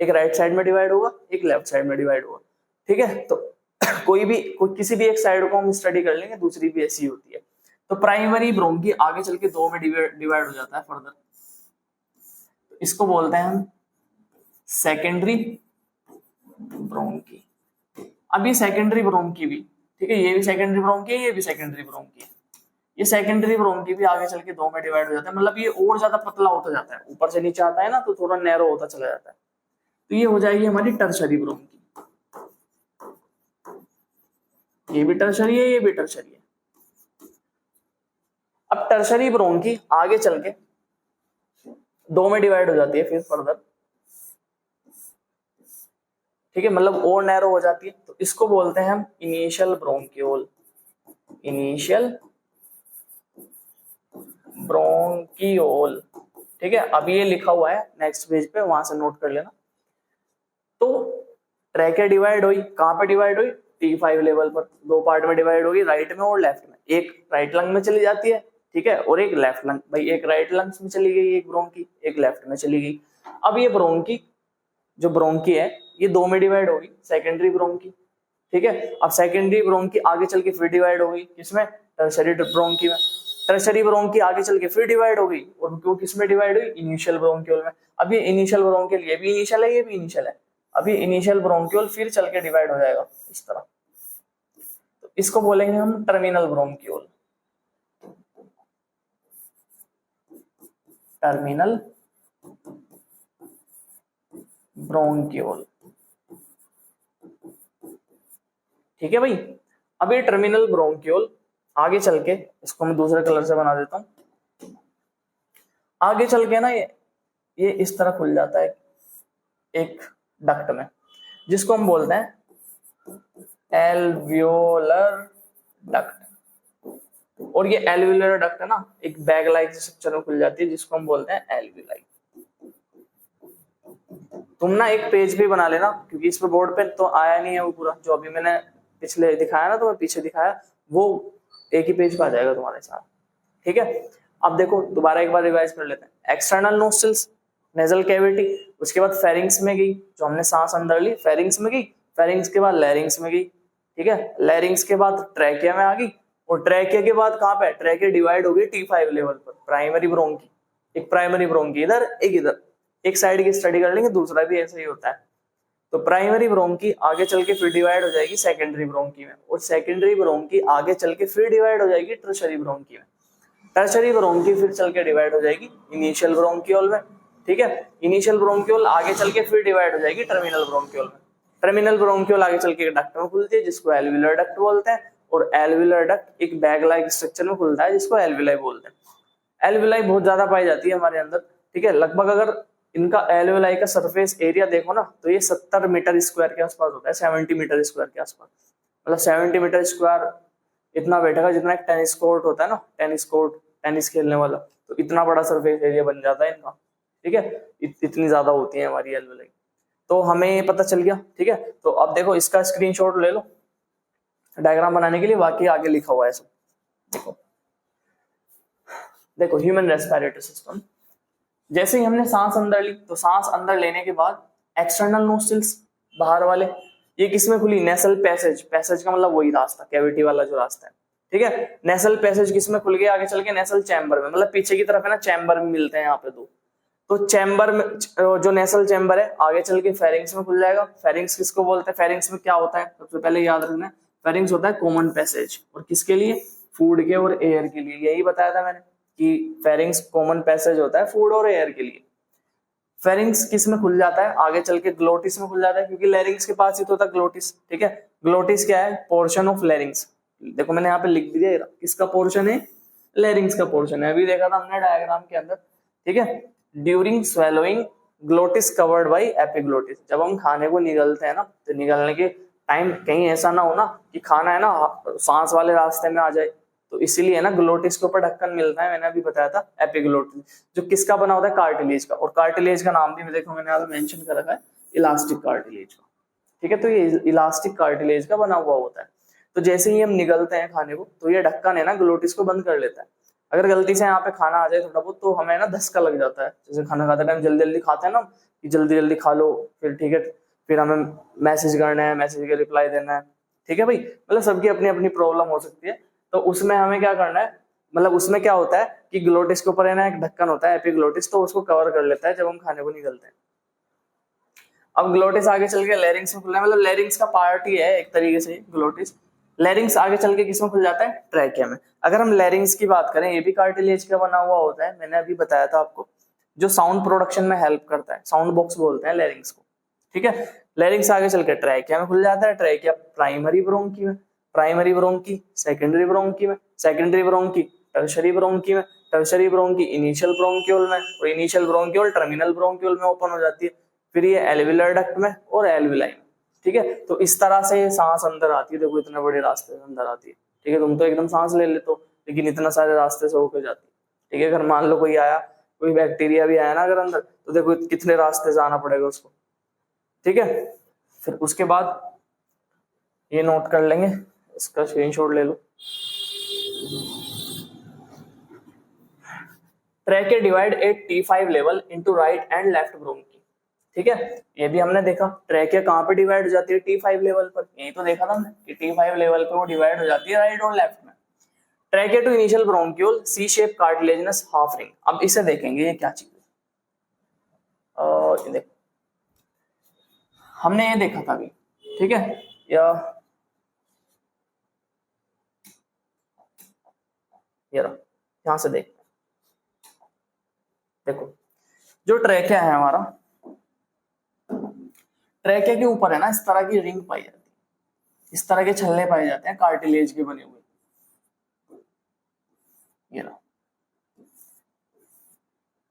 एक राइट साइड में डिवाइड होगा, एक लेफ्ट साइड में डिवाइड होगा, ठीक है। तो कोई किसी भी एक साइड को हम स्टडी कर लेंगे, दूसरी भी ऐसी होती है। तो प्राइमरी ब्रोंकी आगे चल के 2 में डिवाइड हो जाता है फर्दर, तो इसको बोलते हैं हम सेकेंडरी ब्रोंकी। अब ये सेकेंडरी ब्रोंकी भी, ठीक है, ये भी सेकेंडरी ब्रोंकी है, ये भी सेकेंडरी ब्रोंकी है। ये सेकेंडरी ब्रोंकी भी आगे चल के 2 में डिवाइड हो जाता है, मतलब ये और ज्यादा पतला होता जाता है, ऊपर से नीचे आता है ना तो थोड़ा नैरो होता चला जाता है। तो ये हो जाएगी हमारी टर्शरी ब्रोंकी, ये भी टर्शरी है, ये भी टर्शरी है। अब टर्शरी ब्रोंकी आगे चल के दो में डिवाइड हो जाती है फिर फर्दर, ठीक है, मतलब और नैरो हो जाती है, तो इसको बोलते हैं हम इनिशियल ब्रोंक्यूल, इनिशियल ब्रोंकियोल, ठीक है। अभी ये लिखा हुआ है नेक्स्ट पेज पे, वहां से नोट कर लेना। तो ट्रैकिया डिवाइड हुई, कहां पे डिवाइड हुई, T5 लेवल पर, दो पार्ट में डिवाइड होगी, राइट में और लेफ्ट में। एक राइट लंग में चली जाती है, ठीक है, और एक लेफ्ट लंग, भाई एक राइट लंग्स में चली गई एक ब्रोंकी, एक लेफ्ट में चली गई। अब ये ब्रोंकी जो ब्रोंकी है ये दो में डिवाइड होगी, सेकेंडरी ब्रोंकी, ठीक है। अब सेकेंडरी ब्रोंकी आगे चल के फिर डिवाइड हो गई किसमें, टर्शरी ब्रोंकी में। टर्शरी ब्रोंकी आगे चल के फिर डिवाइड हो गई, और वो किसमें डिवाइड हुई, इनिशियल ब्रोंक्यूल में। अब ये इनिशियल ब्रोंक्यूल, ये भी इनिशियल है, ये भी इनिशियल है। अभी इनिशियल ब्रोंक्यूल फिर चल के डिवाइड हो जाएगा इस तरह, तो इसको बोलेंगे हम टर्मिनल ब्रोंक्यूल, टर्मिनल ब्रोंक्यूल, ठीक है भाई। अब ये टर्मिनल ब्रोंक्यूल आगे चल के, इसको मैं दूसरे कलर से बना देता हूं, आगे चल के ना ये इस तरह खुल जाता है एक डक्ट में, जिसको हम बोलते हैं एल्वियोलर डक्ट। और ये एल्वियोलर डक्ट है ना एक बैग लाइक स्ट्रक्चर में खुल जाती है, जिसको हम बोलते हैं एल्वियोलाई। तुम ना एक पेज भी बना लेना, क्योंकि इस पे बोर्ड पे तो आया नहीं है वो पूरा, जो अभी मैंने पिछले दिखाया ना, तो मैं पीछे दिखाया, वो एक ही पेज पे आ जाएगा तुम्हारे साथ, ठीक है। अब देखो दोबारा एक बार रिवाइज कर लेते हैं। एक्सटर्नल नोस्ट्रिल्स, नेजल कैविटी, उसके बाद फेरिंग्स में गई, जो हमने सांस अंदर ली, फेरिंग्स में गई, फेरिंग्स के बाद लैरिंग्स में गई, ठीक है, लैरिंग्स के बाद ट्रैकिया में आ गई, और ट्रैकिया के बाद कहां पे, ट्रैकिया डिवाइड हो गई T5 लेवल पर, प्राइमरी ब्रोंकी, एक प्राइमरी ब्रोंकी इधर, एक इधर, एक साइड की स्टडी कर लेंगे, दूसरा भी ऐसा ही होता है। तो प्राइमरी ब्रोंकी आगे चल के फिर डिवाइड हो जाएगी सेकेंडरी ब्रोंकी में, और सेकेंडरी ब्रोंकी आगे चल के फिर डिवाइड हो जाएगी टर्शरी ब्रोंकी में। टर्शरी ब्रोंकी फिर चल के डिवाइड हो जाएगी इनिशियल ब्रोंक्यूल में, ठीक है। इनिशियल ब्रोंक्यूल आगे चल के फिर डिवाइड हो जाएगी टर्मिनल ब्रोंक्यूल में। टर्मिनल ब्रोंक्यूल आगे चल के डक्ट में खुलती है, जिसको एल्वियोलर डक्ट बोलते हैं, और एल्वियोलर डक्ट एक बैग लाइक स्ट्रक्चर में खुलता है, जिसको एल्वियोलाई बोलते हैं। एल्वियोलाई बहुत ज्यादा पाई जाती है हमारे अंदर, ठीक है। लगभग अगर इनका एल्वियोलाई का सरफेस एरिया देखो ना, तो ये 70 मीटर स्क्वायर के आसपास होता है, 70 मीटर स्क्वायर के आसपास, मतलब 70 मीटर स्क्वायर इतना बैठेगा जितना एक टेनिस कोर्ट होता है ना, टेनिस कोर्ट, टेनिस खेलने वाला, तो इतना बड़ा सरफेस एरिया बन जाता है इनका, ठीक है। इतनी ज्यादा होती है हमारी एल्वियोलाई, तो हमें ये पता चल गया, ठीक है। तो अब देखो इसका स्क्रीनशॉट ले लो डायग्राम बनाने के लिए, बाकी आगे लिखा हुआ है सब। देखो देखो ह्यूमन रेस्पिरेटरी सिस्टम, जैसे ही हमने सांस अंदर ली, तो सांस अंदर लेने के बाद एक्सटर्नल नोस्ट्रिल्स बाहर वाले, ये किसमें खुली, नेसल पैसेज, पैसेज का मतलब वही रास्ता, कैविटी वाला जो रास्ता है, ठीक है। नेसल पैसेज किसमें खुल गया, आगे चल के नेसल चैम्बर में, मतलब पीछे की तरफ है ना चैम्बर में मिलते हैं यहाँ पे दो, तो चैम्बर में जो नेसल चैम्बर है आगे चल के फेरिंग्स में खुल जाएगा। फेरिंग्स किसको बोलते हैं, फेरिंग्स में क्या होता है, सबसे पहले याद रखना है, फेरिंग्स होता है कॉमन पैसेज, और किसके लिए, फूड के और एयर के लिए, यही बताया था मैंने कि फेरिंग्स कॉमन पैसेज होता है फूड और एयर के लिए। फेरिंग्स किस में खुल जाता है, आगे चल के ग्लोटिस में खुल जाता है, क्योंकि लैरिंग्स के पास ही तो होता है ग्लोटिस, ठीक है। ग्लोटिस क्या है, पोर्शन ऑफ लैरिंग्स, देखो मैंने यहाँ पे लिख दिया, किसका पोर्शन है, लैरिंग्स का पोर्शन है, अभी देखा था हमने डायग्राम के अंदर, ठीक है। During swallowing glottis covered by epiglottis, जब हम खाने को निगलते हैं ना, तो निगलने के टाइम कहीं ऐसा ना हो ना कि खाना है ना सांस वाले रास्ते में आ जाए, तो इसीलिए ना ग्लोटिस के ऊपर ढक्कन मिलता है, मैंने अभी बताया था एपिग्लोटिस, जो किसका बना होता है, कार्टिलेज का, और कार्टिलेज का नाम भी देखो मैंने यहाँ मेंशन कर रखा है, इलास्टिक कार्टिलेज का, ठीक है। तो ये इलास्टिक कार्टिलेज का बना हुआ होता है, तो जैसे ही हम निगलते हैं खाने को, तो ये ढक्कन है ना ग्लोटिस को बंद कर लेता है। अगर गलती से यहाँ पे खाना आ जाए थोड़ा बहुत, तो हमें ना धक्का लग जाता है, जैसे खाना खाते टाइम जल्दी जल्दी खाते हैं ना, कि जल्दी जल्दी खा लो, फिर ठीक है, फिर हमें मैसेज करना है, मैसेज के रिप्लाई देना है, ठीक है भाई, मतलब सबकी अपनी अपनी प्रॉब्लम हो सकती है। तो उसमें हमें क्या करना है, मतलब उसमें क्या होता है कि ग्लोटिस के ऊपर है ना एक ढक्कन होता है एपिग्लोटिस, तो उसको कवर कर लेता है जब हम खाने को निगलते हैं। अब ग्लोटिस आगे चल के लैरिंग्स में खुलना है, मतलब लैरिंग्स का पार्ट ही है एक तरीके से ग्लोटिस। लैरिंग्स आगे चल के किसमें खुल जाता है, ट्रैकिया में। अगर हम लैरिंग्स की बात करें, ये भी कार्टिलेज का बना हुआ होता है, मैंने अभी बताया था आपको, जो साउंड प्रोडक्शन में हेल्प करता है, साउंड बॉक्स बोलते हैं लैरिंग्स को, ठीक है। लैरिंग्स आगे चल के ट्रैकिया में खुल जाता है, ट्रैकिया प्राइमरी ब्रोंकी में, प्राइमरी ब्रोंकी सेकेंडरी ब्रोंकी में, सेकेंडरी ब्रोंकी टर्शरी ब्रोंकी में, टर्शरी ब्रोंकी इनिशियल ब्रोंक्यूल में, और इनिशियल ब्रोंक्यूल टर्मिनल ब्रोंक्यूल में ओपन हो जाती है, फिर ये एल्विलर डक्ट में और एल्विलाई में। ठीक है, तो इस तरह से सांस अंदर आती है। देखो इतने बड़े रास्ते से अंदर आती है। ठीक है, तुम तो एकदम सांस ले लेते हो, लेकिन इतना सारे रास्ते से होकर जाती है। ठीक है, अगर मान लो कोई आया, कोई बैक्टीरिया भी आया ना अगर अंदर, तो देखो कितने रास्ते से आना पड़ेगा उसको। ठीक है, फिर उसके बाद ये नोट कर लेंगे, इसका स्क्रीनशॉट ले लो। Trachea divide at T5 level into right and left bronchi. ठीक है, ये भी हमने देखा ट्रैके कहाँ पे डिवाइड हो जाती है, T5 लेवल पर। यही तो देखा था हमने कि T5 लेवल पे वो डिवाइड हो जाती है राइट और लेफ्ट में। Trachea to initial bronchiole C shape cartilaginous half ring. अब इसे देखेंगे ये क्या चीज है। देखो हमने ये देखा था अभी। ठीक है, या यहां से देखते हैं। देखो जो ट्रैकिया है हमारा, ट्रैकिया के ऊपर है ना इस तरह की रिंग पाई जाती है, इस तरह के छल्ले पाए जाते हैं कार्टिलेज के बने हुए। ये रहा,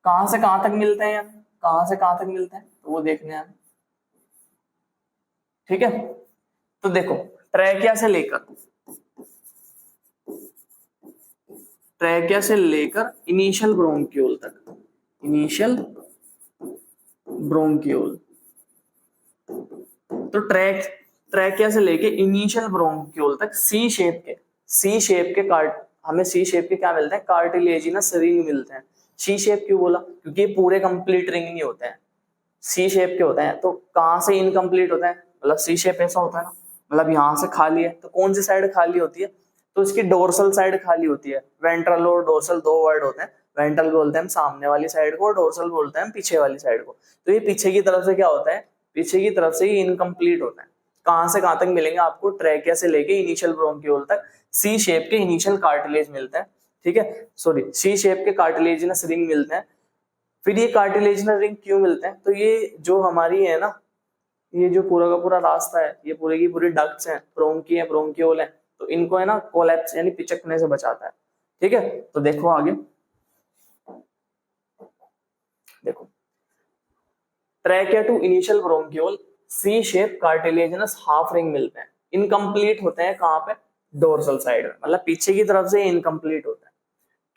कहां से कहां तक मिलते हैं, कहां से कहां तक मिलते हैं तो वो देखने हैं। ठीक है, तो देखो ट्रैकिया से लेकर इनिशियल ब्रोंक्यूल तक, इनिशियल ब्रोंक्यूल, तो ट्रैकिया से लेके इनिशियल ब्रोंक्यूल तक सी शेप के हमें सी शेप के क्या मिलते हैं, कार्टिलेजिनस रिंग मिलते हैं। सी शेप क्यों बोला, क्योंकि ये पूरे कंप्लीट रिंग नहीं होते हैं, सी शेप के होते हैं। तो कहां से इनकम्प्लीट होता है, मतलब सी शेप ऐसा होता है ना, मतलब यहां से खाली है, तो कौन सी साइड खाली होती है, तो इसकी डोर्सल साइड खाली होती है। वेंट्रल और डोर्सल दो वर्ड होते हैं, वेंट्रल बोलते हैं हम सामने वाली साइड को, और डोर्सल बोलते हैं हम पीछे वाली साइड को। तो ये पीछे की तरफ से क्या होता है, पीछे की तरफ से ये इनकम्प्लीट होता है। कहां से कहां तक मिलेंगे आपको, ट्रैकिया से लेके इनिशियल ब्रोंक्यूल तक सी शेप के इनिशियल कार्टिलेज मिलते हैं। ठीक है, सॉरी सी शेप के कार्टिलेजिनस रिंग मिलते हैं। फिर ये कार्टिलेजिनस रिंग क्यों मिलते हैं, तो ये जो हमारी है ना, ये जो पूरा का पूरा रास्ता है, ये पूरी की पूरी डक्ट्स हैं, ब्रोंकी है, ब्रोंक्यूल है, तो इनको है ना कोलैप्स यानी पिचकने से बचाता है। ठीक है, तो देखो आगे, देखो trachea to initial bronchiole C shape cartilaginous half ring मिलते हैं। इनकम्प्लीट होते हैं कहां पे, डोर्सल साइड में, मतलब पीछे की तरफ से इनकम्प्लीट होता है।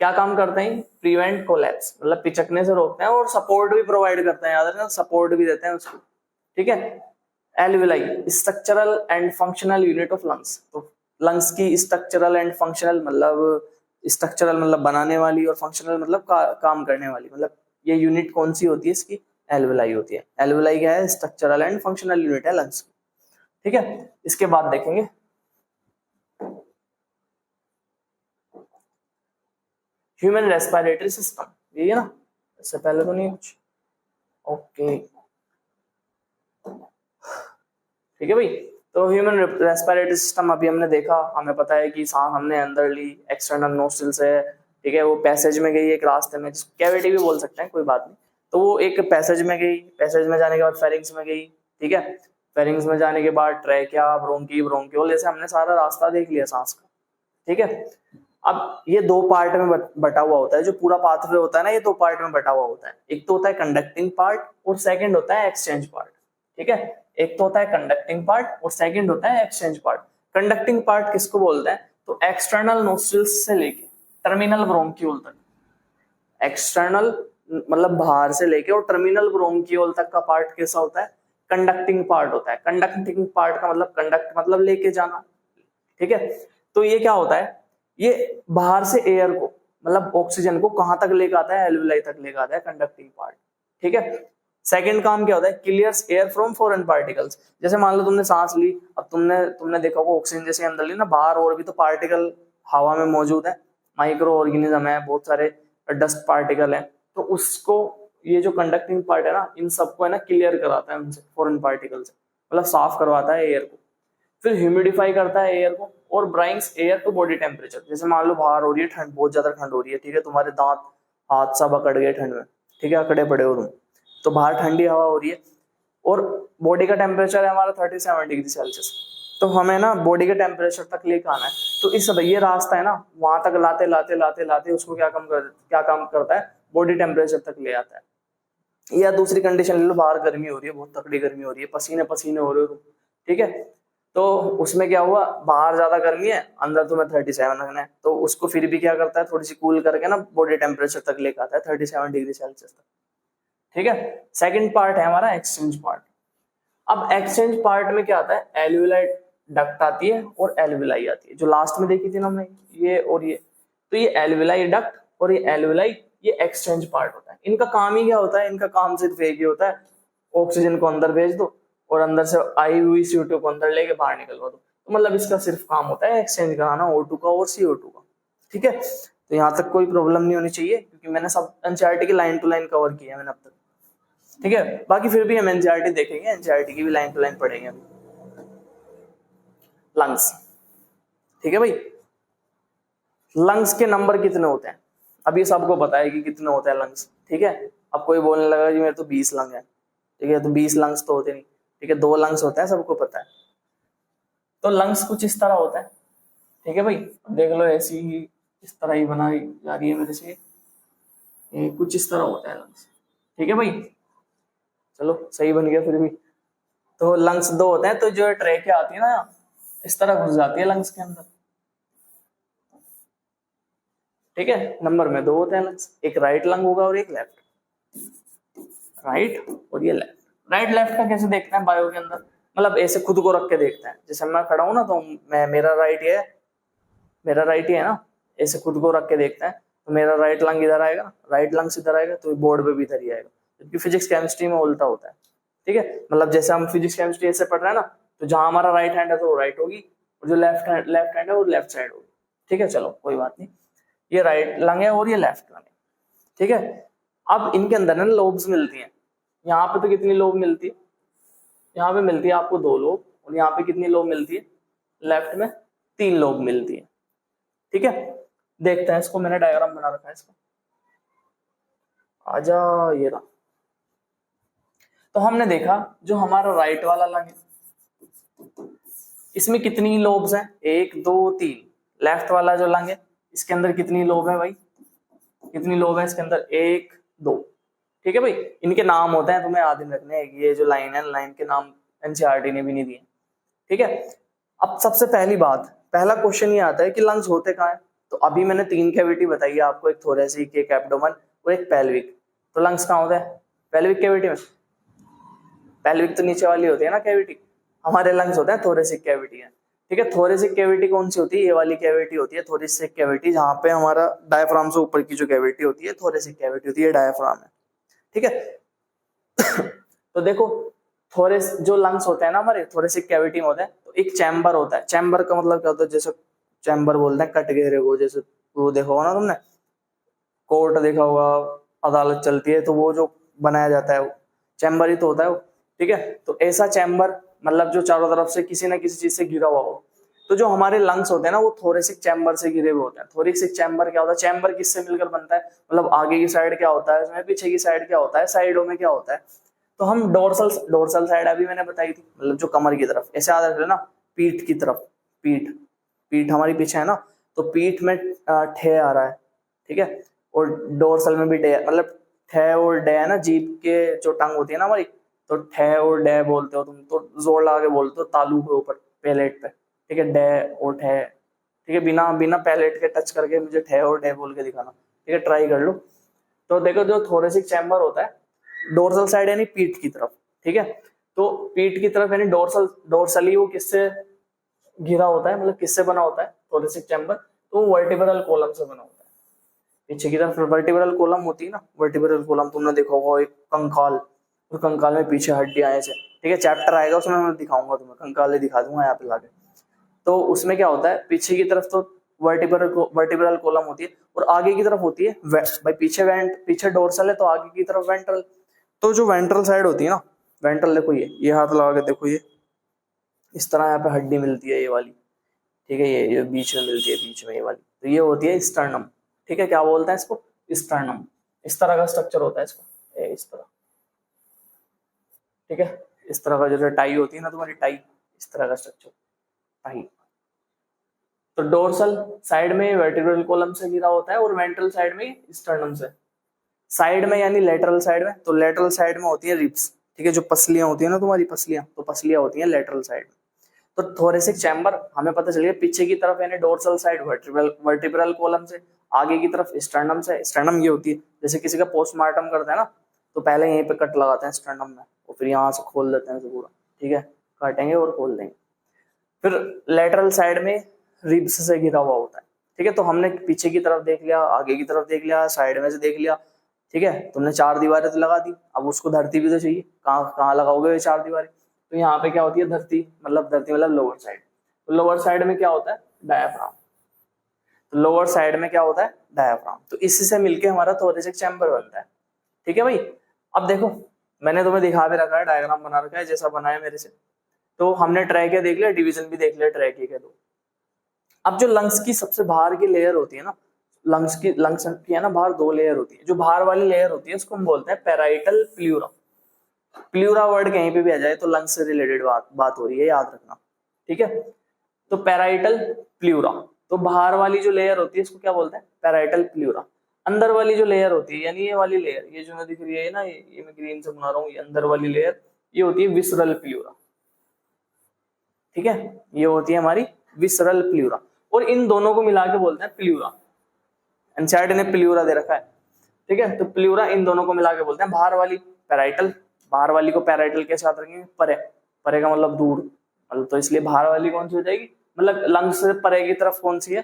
क्या काम करते हैं, प्रिवेंट कोलैप्स, मतलब पिचकने से रोकते हैं, और सपोर्ट भी प्रोवाइड करते हैं, याद रखना सपोर्ट भी देते हैं उसको। ठीक है, alveoli structural and functional unit of lungs. तो लंग्स की स्ट्रक्चरल एंड फंक्शनल मतलब, स्ट्रक्चरल मतलब बनाने वाली, और फंक्शनल मतलब काम करने वाली, मतलब ये यूनिट कौन सी होती है इसकी, एल्विलाई होती है। एल्विलाई क्या है, स्ट्रक्चरल एंड फंक्शनल यूनिट है लंग्स की। ठीक है, इसके बाद देखेंगे ह्यूमन रेस्पिरेटरी सिस्टम, ये है ना, इससे पहले तो नहीं कुछ। ओके ठीक है भाई, तो ह्यूमन रेस्पिरेटरी सिस्टम अभी हमने देखा, हमें पता है कि सांस हमने अंदर ली, एक्सटर्नल नोस्ट्रिल से। ठीक है, वो पैसेज में गई एक रास्ते में, कैविटी भी बोल सकते हैं, कोई बात नहीं। तो वो एक पैसेज में गई, पैसेज में जाने के बाद फेरिंग्स में गई। ठीक है, फेरिंग्स में जाने के बाद ट्रैकिया, ब्रोंकी, ब्रोंक्यूल, जैसे हमने सारा रास्ता देख लिया सांस का। ठीक है, अब ये दो पार्ट में बटा हुआ होता है, जो पूरा पाथवे होता है ना, ये दो पार्ट में बटा हुआ होता है। एक तो होता है कंडक्टिंग पार्ट और सेकंड होता है एक्सचेंज पार्ट। ठीक है, एक तो होता है कंडक्टिंग पार्ट और सेकंड होता है एक्सचेंज पार्ट। कंडक्टिंग पार्ट किसको बोलते हैं, तो एक्सटर्नल नोस्ट्रिल्स से लेके टर्मिनल ब्रोंक्यूल तक, एक्सटर्नल मतलब बाहर से लेके और टर्मिनल ब्रोंक्यूल तक का पार्ट कैसा होता है, कंडक्टिंग पार्ट होता है। कंडक्टिंग पार्ट का मतलब, कंडक्ट मतलब लेके जाना। ठीक है, तो ये क्या होता है, ये बाहर से एयर को मतलब ऑक्सीजन को कहां तक लेकर आता है, एल्विलाई तक लेकर आता है कंडक्टिंग पार्ट। ठीक है, सेकंड काम क्या होता है, clears air from foreign particles. जैसे मान लो तुमने सांस ली, अब तुमने देखा होगा ऑक्सीजन जैसे अंदर ली ना, बाहर और भी तो पार्टिकल हवा में मौजूद है, माइक्रो ऑर्गेनिज्म है, बहुत सारे डस्ट पार्टिकल है, तो उसको ये जो कंडक्टिंग पार्ट है ना, इन सबको है ना क्लियर कराता है उनसे, फॉरेन पार्टिकल से, मतलब साफ करवाता है एयर को। फिर ह्यूमिडिफाई करता है एयर को और ब्राइंग्स एयर टू बॉडी टेम्परेचर। जैसे मान लो बाहर हो रही है ठंड, बहुत ज्यादा ठंड हो रही है, ठीक है, तुम्हारे दांत हाथ सब अकड़ गए ठंड में, ठीक है, अकड़े पड़े हो तुम, तो बाहर ठंडी हवा हो रही है और बॉडी का टेम्परेचर है हमारा 37 डिग्री सेल्सियस, तो हमें ना बॉडी के टेम्परेचर तक लेके आना है। तो इस ये रास्ता है ना, वहां तक लाते लाते लाते लाते उसको क्या काम करता है, बॉडी टेम्परेचर तक ले आता है। या दूसरी कंडीशन ले लो, बाहर गर्मी हो रही है, बहुत तकड़ी गर्मी हो रही है, पसीने पसीने हो रहे हो, ठीक है, तो उसमें क्या हुआ, बाहर ज्यादा गर्मी है, अंदर तुम्हें 37 रखना है, तो उसको फिर भी क्या करता है, थोड़ी सी कूल करके ना बॉडी टेम्परेचर तक लेकर आता है 37 डिग्री सेल्सियस तक, ठीक है। सेकंड पार्ट है हमारा एक्सचेंज पार्ट। अब एक्सचेंज पार्ट में क्या आता है, एल्वियोलाई डक्ट आती है और एल्वियोलाई आती है, जो लास्ट में देखी थी ना हमने, ये और ये, तो ये एल्वियोलाई डक्ट और ये एल्वियोलाई, ये एक्सचेंज पार्ट होता है। इनका काम ही क्या होता है, इनका काम सिर्फ एक ही होता है, ऑक्सीजन को अंदर भेज दो और अंदर से आई हुई CO2 को अंदर लेके बाहर निकलवा दो। तो मतलब इसका सिर्फ काम होता है एक्सचेंज कराना O2 का और CO2 का, ठीक है। तो यहाँ तक कोई प्रॉब्लम नहीं होनी चाहिए, क्योंकि मैंने सब एनसीईआरटी की लाइन टू लाइन कवर किया है मैंने अब तक, ठीक है। बाकी फिर भी हम एनसीईआरटी देखेंगे, एनसीईआरटी की भी लाइन टू लाइन पढ़ेंगे अभी। लंग्स, ठीक है भाई, लंग्स के नंबर कितने होते हैं, अब ये सबको पता है कि कितने होते हैं लंग्स, ठीक है। अब कोई बोलने लगा जी मेरे तो 20 लंग है, ठीक है, तो 20 लंग्स तो होते नहीं, ठीक है, 2 लंग्स होते हैं, सबको पता है। तो लंग्स कुछ इस तरह होता है, ठीक है भाई, देख लो ऐसी ही इस तरह ही बनाई जा रही है मेरे से, कुछ इस तरह होता है लंग्स, ठीक है भाई, चलो सही बन गया फिर भी। तो लंग्स 2 होते हैं, तो जो ट्रेकिया आती है ना, इस तरह घुस जाती है लंग्स के अंदर, ठीक है। नंबर में 2 होते हैं लंग्स, एक राइट लंग होगा और एक लेफ्ट, राइट और ये लेफ्ट। राइट लेफ्ट का कैसे देखते हैं बायो के अंदर, मतलब ऐसे खुद को रख के देखते हैं, जैसे मैं खड़ा हूं ना, तो मैं मेरा राइट ही है ना, ऐसे खुद को रख के देखते हैं, तो मेरा राइट लंग इधर आएगा, राइट लंग इधर आएगा, तो बोर्ड पे भी इधर ही आएगा, क्योंकि फिजिक्स केमिस्ट्री में उल्टा होता है, ठीक है। मतलब जैसे हम फिजिक्स केमिस्ट्री ऐसे पढ़ रहे हैं ना, तो जहां हमारा राइट हैंड है तो वो राइट होगी, और जो लेफ्ट हैंड है वो लेफ्ट साइड होगी, ठीक है। चलो कोई बात नहीं, ये राइट लंग है और ये लेफ्ट लंग है, ठीक है। अब इनके अंदर ना लोब्स मिलती हैं, यहाँ पे तो कितनी लोब मिलती है, यहाँ पे मिलती है आपको 2 लोब, और यहाँ पे कितनी लोब मिलती है, लेफ्ट में 3 लोब मिलती है, ठीक है। देखते हैं इसको, मैंने डायग्राम बना रखा है इसका, आजा ये रहा। तो हमने देखा जो हमारा राइट वाला लंग है, इसमें कितनी लोब्स हैं, 1 2 3। लेफ्ट वाला जो लंग है, इसके अंदर कितनी लोब है भाई, कितनी लोब है इसके अंदर, 1 2, ठीक है भाई। इनके नाम होते हैं, तुम्हें याद रखने हैं, ये जो लाइन है, लाइन के नाम एनसीईआरटी ने भी नहीं दिए, ठीक है। अब सबसे पहली बात, पहला क्वेश्चन ये आता है कि लंग्स होते कहाँ हैं, तो अभी मैंने 3 कैविटी बताई है आपको, एक थोरेसिक, एक एब्डोमेन और एक पेल्विक। तो लंग्स कहाँ होता है, पेल्विक कैविटी में, पेल्विक तो नीचे वाली होती है ना कैविटी, हमारे लंग्स होते हैं थोरेसिक कैविटी है, ठीक है। थोरेसिक कैविटी कौन सी होती है, ये वाली कैविटी होती है थोरेसिक कैविटी, जहां पे हमारा डायफ्राम से ऊपर की जो कैविटी होती है थोरेसिक कैविटी होती है, डायफ्राम है, ठीक है। तो देखो, थोरेस जो लंग्स होते हैं ना हमारे थोरेसिक कैविटी में होते हैं, तो एक चैम्बर होता है, चैम्बर का मतलब क्या होता है, जैसे चैम्बर बोलते हैं कट घेरे को, जैसे वो देखा होगा ना तुमने, कोर्ट देखा होगा, अदालत चलती है, तो वो जो बनाया जाता है वो चैम्बर ही तो होता है वो, ठीक है। तो ऐसा चैम्बर, मतलब जो चारों तरफ से किसी ना किसी चीज से घिरा हुआ हो, तो जो हमारे लंग्स होते हैं ना, वो थोरेसिक चैम्बर से घिरे हुए होते हैं। थोरेसिक चैम्बर क्या होता है, चैम्बर किससे मिलकर बनता है, मतलब आगे की साइड क्या होता है उसमें, पीछे की साइड क्या होता है, साइडों में क्या होता है, तो हम डोर्सल साइड अभी मैंने बताई थी, मतलब जो कमर की तरफ, ऐसे याद रख लेना, पीठ की तरफ, पीठ पीठ हमारी पीछे है ना, तो पीठ में ठे आ रहा है, ठीक है, और डोर्सल में भी डे, मतलब ठे और डे है ना, जीभ के जो टंग होती है ना हमारी, तो ठे और डे बोलते हो तुम, तो जोर लगा के बोलते हो तालू के ऊपर, पैलेट पे, ठीक है, डे और ठे, ठीक है, बिना बिना पैलेट के टच करके मुझे ठे और डे बोल के दिखाना, ठीक है, ट्राई कर लो। तो देखो जो थोरेसिक चैम्बर होता है डोर्सल साइड यानी पीठ की तरफ, ठीक है, तो पीठ की तरफ यानी डोर्सली वो किससे घिरा होता है, मतलब किससे बना होता है थोरेसिक चैम्बर, तो वो वर्टिब्रल कॉलम से बना होता है। पीछे की तरफ वर्टिब्रल कॉलम होती है ना, वर्टिब्रल कॉलम तुमने देखा होगा, एक कंकाल, और कंकाल में पीछे हड्डियां ऐसे, ठीक है, चैप्टर आएगा उसमें मैं दिखाऊंगा तुम्हें, कंकाल दिखा दूंगा यहाँ पे लाके। तो उसमें क्या होता है, पीछे की तरफ तो वर्टिब्रल कॉलम होती है, और आगे की तरफ होती है भाई, पीछे डोर्सल है तो आगे की तरफ वेंट्रल। तो जो वेंट्रल साइड होती है ना, वेंट्रल देखो, ये हाथ लगा के देखो, ये इस तरह यहाँ पे हड्डी मिलती है ये वाली, ठीक है, ये बीच में मिलती है, बीच में ये वाली, तो ये होती है स्टर्नम, ठीक है, क्या बोलते हैं इसको, स्टर्नम, इस तरह का स्ट्रक्चर होता है इसका, इस तरह, ठीक है, इस तरह का, जैसे टाई होती है ना तुम्हारी टाई, इस तरह का स्ट्रक्चर, टाई। तो डोर्सल साइड में वर्टिब्रल कॉलम से घिरा होता है और वेंट्रल साइड में स्टर्नम से। साइड में यानी लेटरल साइड में, तो लेटरल साइड में होती है रिब्स, ठीक है, जो पसलियां होती है ना तुम्हारी पसलियां, तो पसलियां होती हैं लेटरल साइड में। तो थोरेसिक चैम्बर हमें पता चल गया पीछे की तरफ यानी डोर्सल साइड वर्टिब्रल कॉलम से, आगे की तरफ स्टर्नम से। स्टर्नम ये होती है जैसे किसी का पोस्टमार्टम करते हैं ना, तो पहले यहीं पे कट लगाते हैं स्टर्नम में और फिर यहाँ से खोल देते हैं पूरा, ठीक है, काटेंगे और खोल देंगे। फिर लेटरल साइड में रिब्स से घिरा हुआ होता है, ठीक है। तो हमने पीछे की तरफ देख लिया, आगे की तरफ देख लिया, साइड में से देख लिया, ठीक है। तुमने 4 दीवारें तो लगा दी, अब उसको धरती भी तो चाहिए, कहाँ कहाँ लगाओगे ये 4 दीवारें? तो यहाँ पे क्या होती है धरती मतलब लोअर साइड। तो लोअर साइड में क्या होता है डायाफ्राम। तो लोअर साइड में क्या होता है डायाफ्राम। तो इसी से मिलके हमारा थोरेसिक चैम्बर बनता है, ठीक है भाई। अब देखो मैंने तुम्हें दिखा भी रखा है, डायग्राम बना रखा है जैसा बनाया मेरे से। तो हमने ट्रैकिया देख लिया, डिवीजन भी देख लिया ट्रैकिया के दो। अब जो लंग्स की सबसे बाहर की लेयर होती है ना, लंग्स की है ना बाहर 2 लेयर होती है। जो बाहर वाली लेयर होती है उसको हम बोलते हैं पैराइटल प्ल्यूरा। प्ल्यूरा वर्ड कहीं पे भी आ जाए तो लंग्स से रिलेटेड बात हो रही है, याद रखना, ठीक है। तो पैराइटल प्ल्यूरा, तो बाहर वाली जो लेयर होती है इसको क्या बोलते हैं पैराइटल प्ल्यूरा। अंदर वाली जो लेयर होती है यानी ये वाली लेयर, ये जो मैं दिख रही है ना, ये मैं ग्रीन से बना रहा हूँ, ये अंदर वाली लेयर ये होती है विसरल प्ल्यूरा, ठीक है। ये होती है हमारी विसरल प्ल्यूरा और इन दोनों को मिला के बोलते हैं प्ल्यूरा। एनसीईआरटी ने प्ल्यूरा दे रखा है, ठीक है। तो प्ल्यूरा इन दोनों को मिला के बोलते हैं। बाहर वाली पैराइटल, बाहर वाली को पैराइटल के साथ रखेंगे परे, परे का मतलब दूर, मतलब तो इसलिए बाहर वाली कौन सी हो जाएगी, मतलब लंग्स से परे की तरफ कौन सी है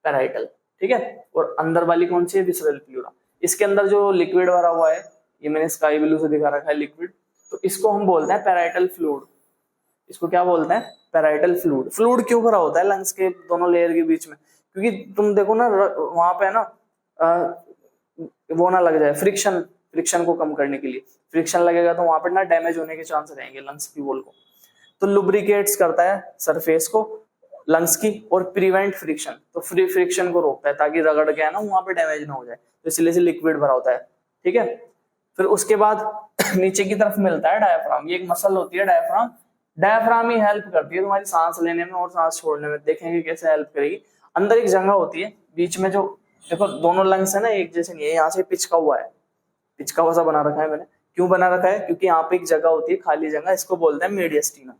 पैराइटल, ठीक है। और अंदर वाली कौन सी है विसरल प्ल्यूरा। इसके अंदर जो लिक्विड भरा हुआ है, ये मैंने स्काई ब्लू से दिखा रखा है लिक्विड, तो इसको हम बोलते हैं पैराइटल फ्लूइड। इसको क्या बोलते हैं पैराइटल फ्लूइड। फ्लूइड क्यों भरा होता है लंग्स के दोनों लेयर के बीच में, क्योंकि तुम देखो ना वहां पे है ना वो ना लग जाए फ्रिक्शन, फ्रिक्शन को कम करने के लिए। फ्रिक्शन लगेगा तो वहां पर ना डैमेज होने के चांस रहेंगे लंग्स की वॉल को। तो लुब्रिकेट्स करता है सरफेस को लंग्स की और प्रिवेंट फ्रिक्शन, तो फ्री फ्रिक्शन को रोकता है ताकि रगड़ के है ना वहां पे डैमेज ना हो जाए, तो इसलिए से लिक्विड भरा होता है, ठीक है। फिर उसके बाद नीचे की तरफ मिलता है डायफ्राम। ये एक मसल होती है डायफ्राम। डायफ्राम ही हेल्प करती है तुम्हारी सांस लेने में और सांस छोड़ने में, देखेंगे कैसे हेल्प करेगी। अंदर एक जगह होती है बीच में, जो देखो दोनों लंग्स है ना एक जैसे नहीं है, यहाँ से पिचका हुआ है, पिचका हुआ सा बना रखा है मैंने। क्यों बना रखा है, क्योंकि यहाँ पे एक जगह होती है खाली जगह, इसको बोलते हैं मीडियस्टीनम।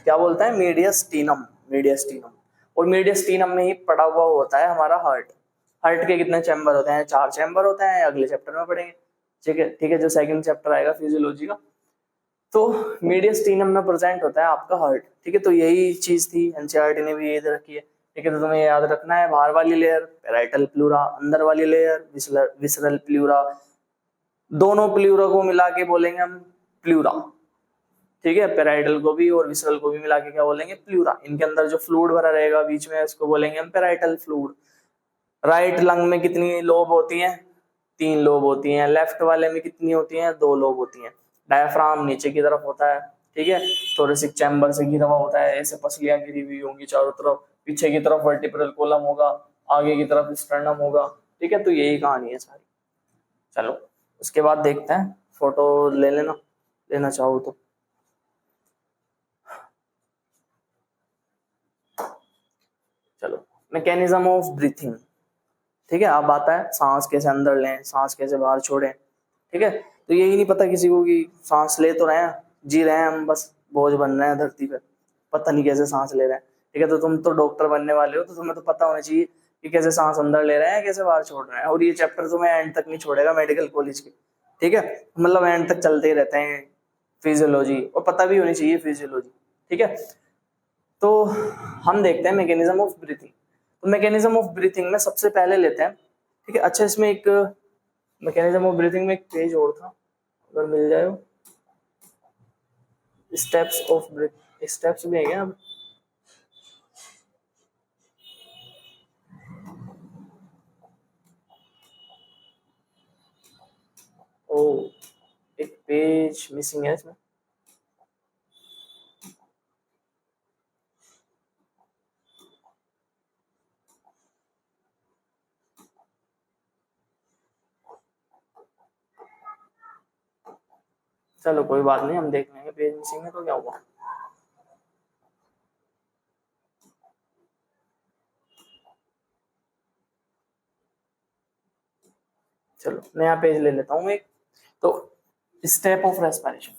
क्या बोलता है मीडियस्टीनम, मीडियस्टीनम। और मीडियस्टीनम में ही पड़ा हुआ होता है हमारा हार्ट। हार्ट के कितने चैम्बर होते हैं 4 चैम्बर होते हैं, अगले चैप्टर में पढ़ेंगे, ठीक है, ठीक है, जो सेकंड चैप्टर आएगा फिजियोलॉजी का। तो मीडियस्टीनम में प्रेजेंट होता है आपका हार्ट, ठीक है। तो यही चीज थी, एनसीईआरटी ने भी ये दे रखी है, ठीक है। तो तुम्हें याद रखना है बाहर वाली लेयर पैराइटल प्लूरा, अंदर वाली लेयर विसरल प्लूरा। दोनों प्लूरा को मिला के बोलेंगे हम प्लूरा, ठीक है। पैराइटल को भी और विसरल को भी मिला के क्या बोलेंगे प्लूरा। इनके अंदर जो फ्लूइड भरा रहेगा बीच में उसको बोलेंगे हम पैराइटल फ्लूइड। राइट लंग में कितनी लोब होती हैं 3 लोब होती हैं। लेफ्ट वाले में कितनी होती हैं 2 लोब होती हैं। डायफ्राम नीचे की तरफ होता है, ठीक है, थोरेसिक चैम्बर से घिरा हुआ होता है, ऐसे पसलियां घिरी हुई होंगी चारों तरफ। पीछे की तरफ वर्टिब्रल कॉलम होगा, आगे की तरफ स्टर्नम होगा, ठीक है। तो यही कहानी है सारी। चलो उसके बाद देखते हैं, फोटो ले लेना, लेना चाहो तो। चलो मैकेनिज्म ऑफ ब्रीथिंग, ठीक है। अब आता है सांस कैसे अंदर लें, सांस कैसे बाहर छोड़ें, ठीक है। तो यही नहीं पता किसी को कि सांस ले तो रहे हैं, जी रहे हैं हम, बस बोझ बन रहे हैं धरती पे, पता नहीं कैसे सांस ले रहे हैं, ठीक है। तो तुम तो डॉक्टर बनने वाले हो, तो तुम्हें तो पता होना चाहिए कि कैसे सांस अंदर ले रहे हैं कैसे बाहर छोड़ रहे हैं। और ये चैप्टर तुम्हें एंड तक नहीं छोड़ेगा मेडिकल कॉलेज के, ठीक है, मतलब एंड तक चलते ही रहते हैं फिजियोलॉजी, और पता भी होनी चाहिए फिजियोलॉजी, ठीक है। तो हम देखते हैं मैकेनिज्म ऑफ ब्रीथिंग। तो मैकेनिज्म ऑफ ब्रीथिंग में सबसे पहले लेते हैं, ठीक है। अच्छा इसमें एक मैकेनिज्म ऑफ ब्रीथिंग में एक पेज और था, अगर मिल जाए, स्टेप्स ऑफ ब्रीथ, स्टेप्स भी है क्या? ओ एक पेज मिसिंग है इसमें। चलो कोई बात नहीं, हम देख लेंगे, पेज मिसिंग है तो क्या हुआ। चलो नया पेज ले लेता हूँ एक। तो स्टेप ऑफ रेस्पिरेशन,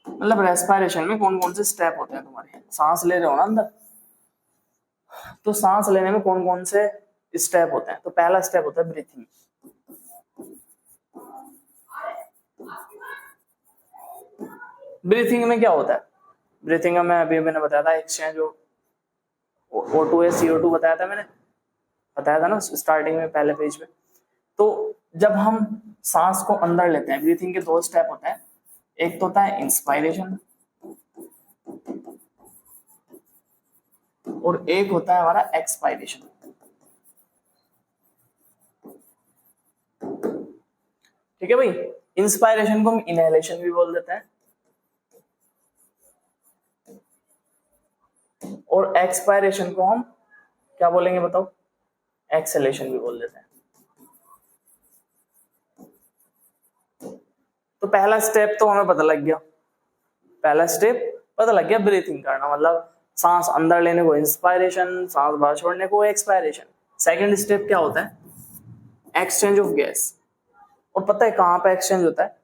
मतलब रेस्पिरेशन में कौन कौन से स्टेप होते हैं तुम्हारे, सांस ले रहे हो ना अंदर, तो सांस लेने में कौन कौन से स्टेप होते हैं। तो पहला स्टेप होता है ब्रीथिंग। ब्रीथिंग में क्या होता है, ब्रीथिंग में अभी मैंने बताया था एक्सचेंज O2 है CO2 बताया था मैंने, बताया था ना स्टार्टिंग में पहले पेज पे। तो जब हम सांस को अंदर लेते हैं, ब्रीथिंग के दो स्टेप होते हैं, एक तो होता है इंस्पायरेशन और एक होता है हमारा एक्सपायरेशन। ठीक है भाई, इंस्पायरेशन को हम इनहेलेशन भी बोल देते हैं और एक्सपायरेशन को हम क्या बोलेंगे बताओ, एक्सेलेशन भी बोल देते हैं। तो पहला स्टेप तो हमें पता लग गया, पहला स्टेप पता लग गया, ब्रीथिंग करना मतलब सांस अंदर लेने को इंस्पायरेशन, सांस बाहर छोड़ने को एक्सपायरेशन। सेकंड स्टेप क्या होता है, एक्सचेंज ऑफ गैस। और पता है कहां पे एक्सचेंज होता है,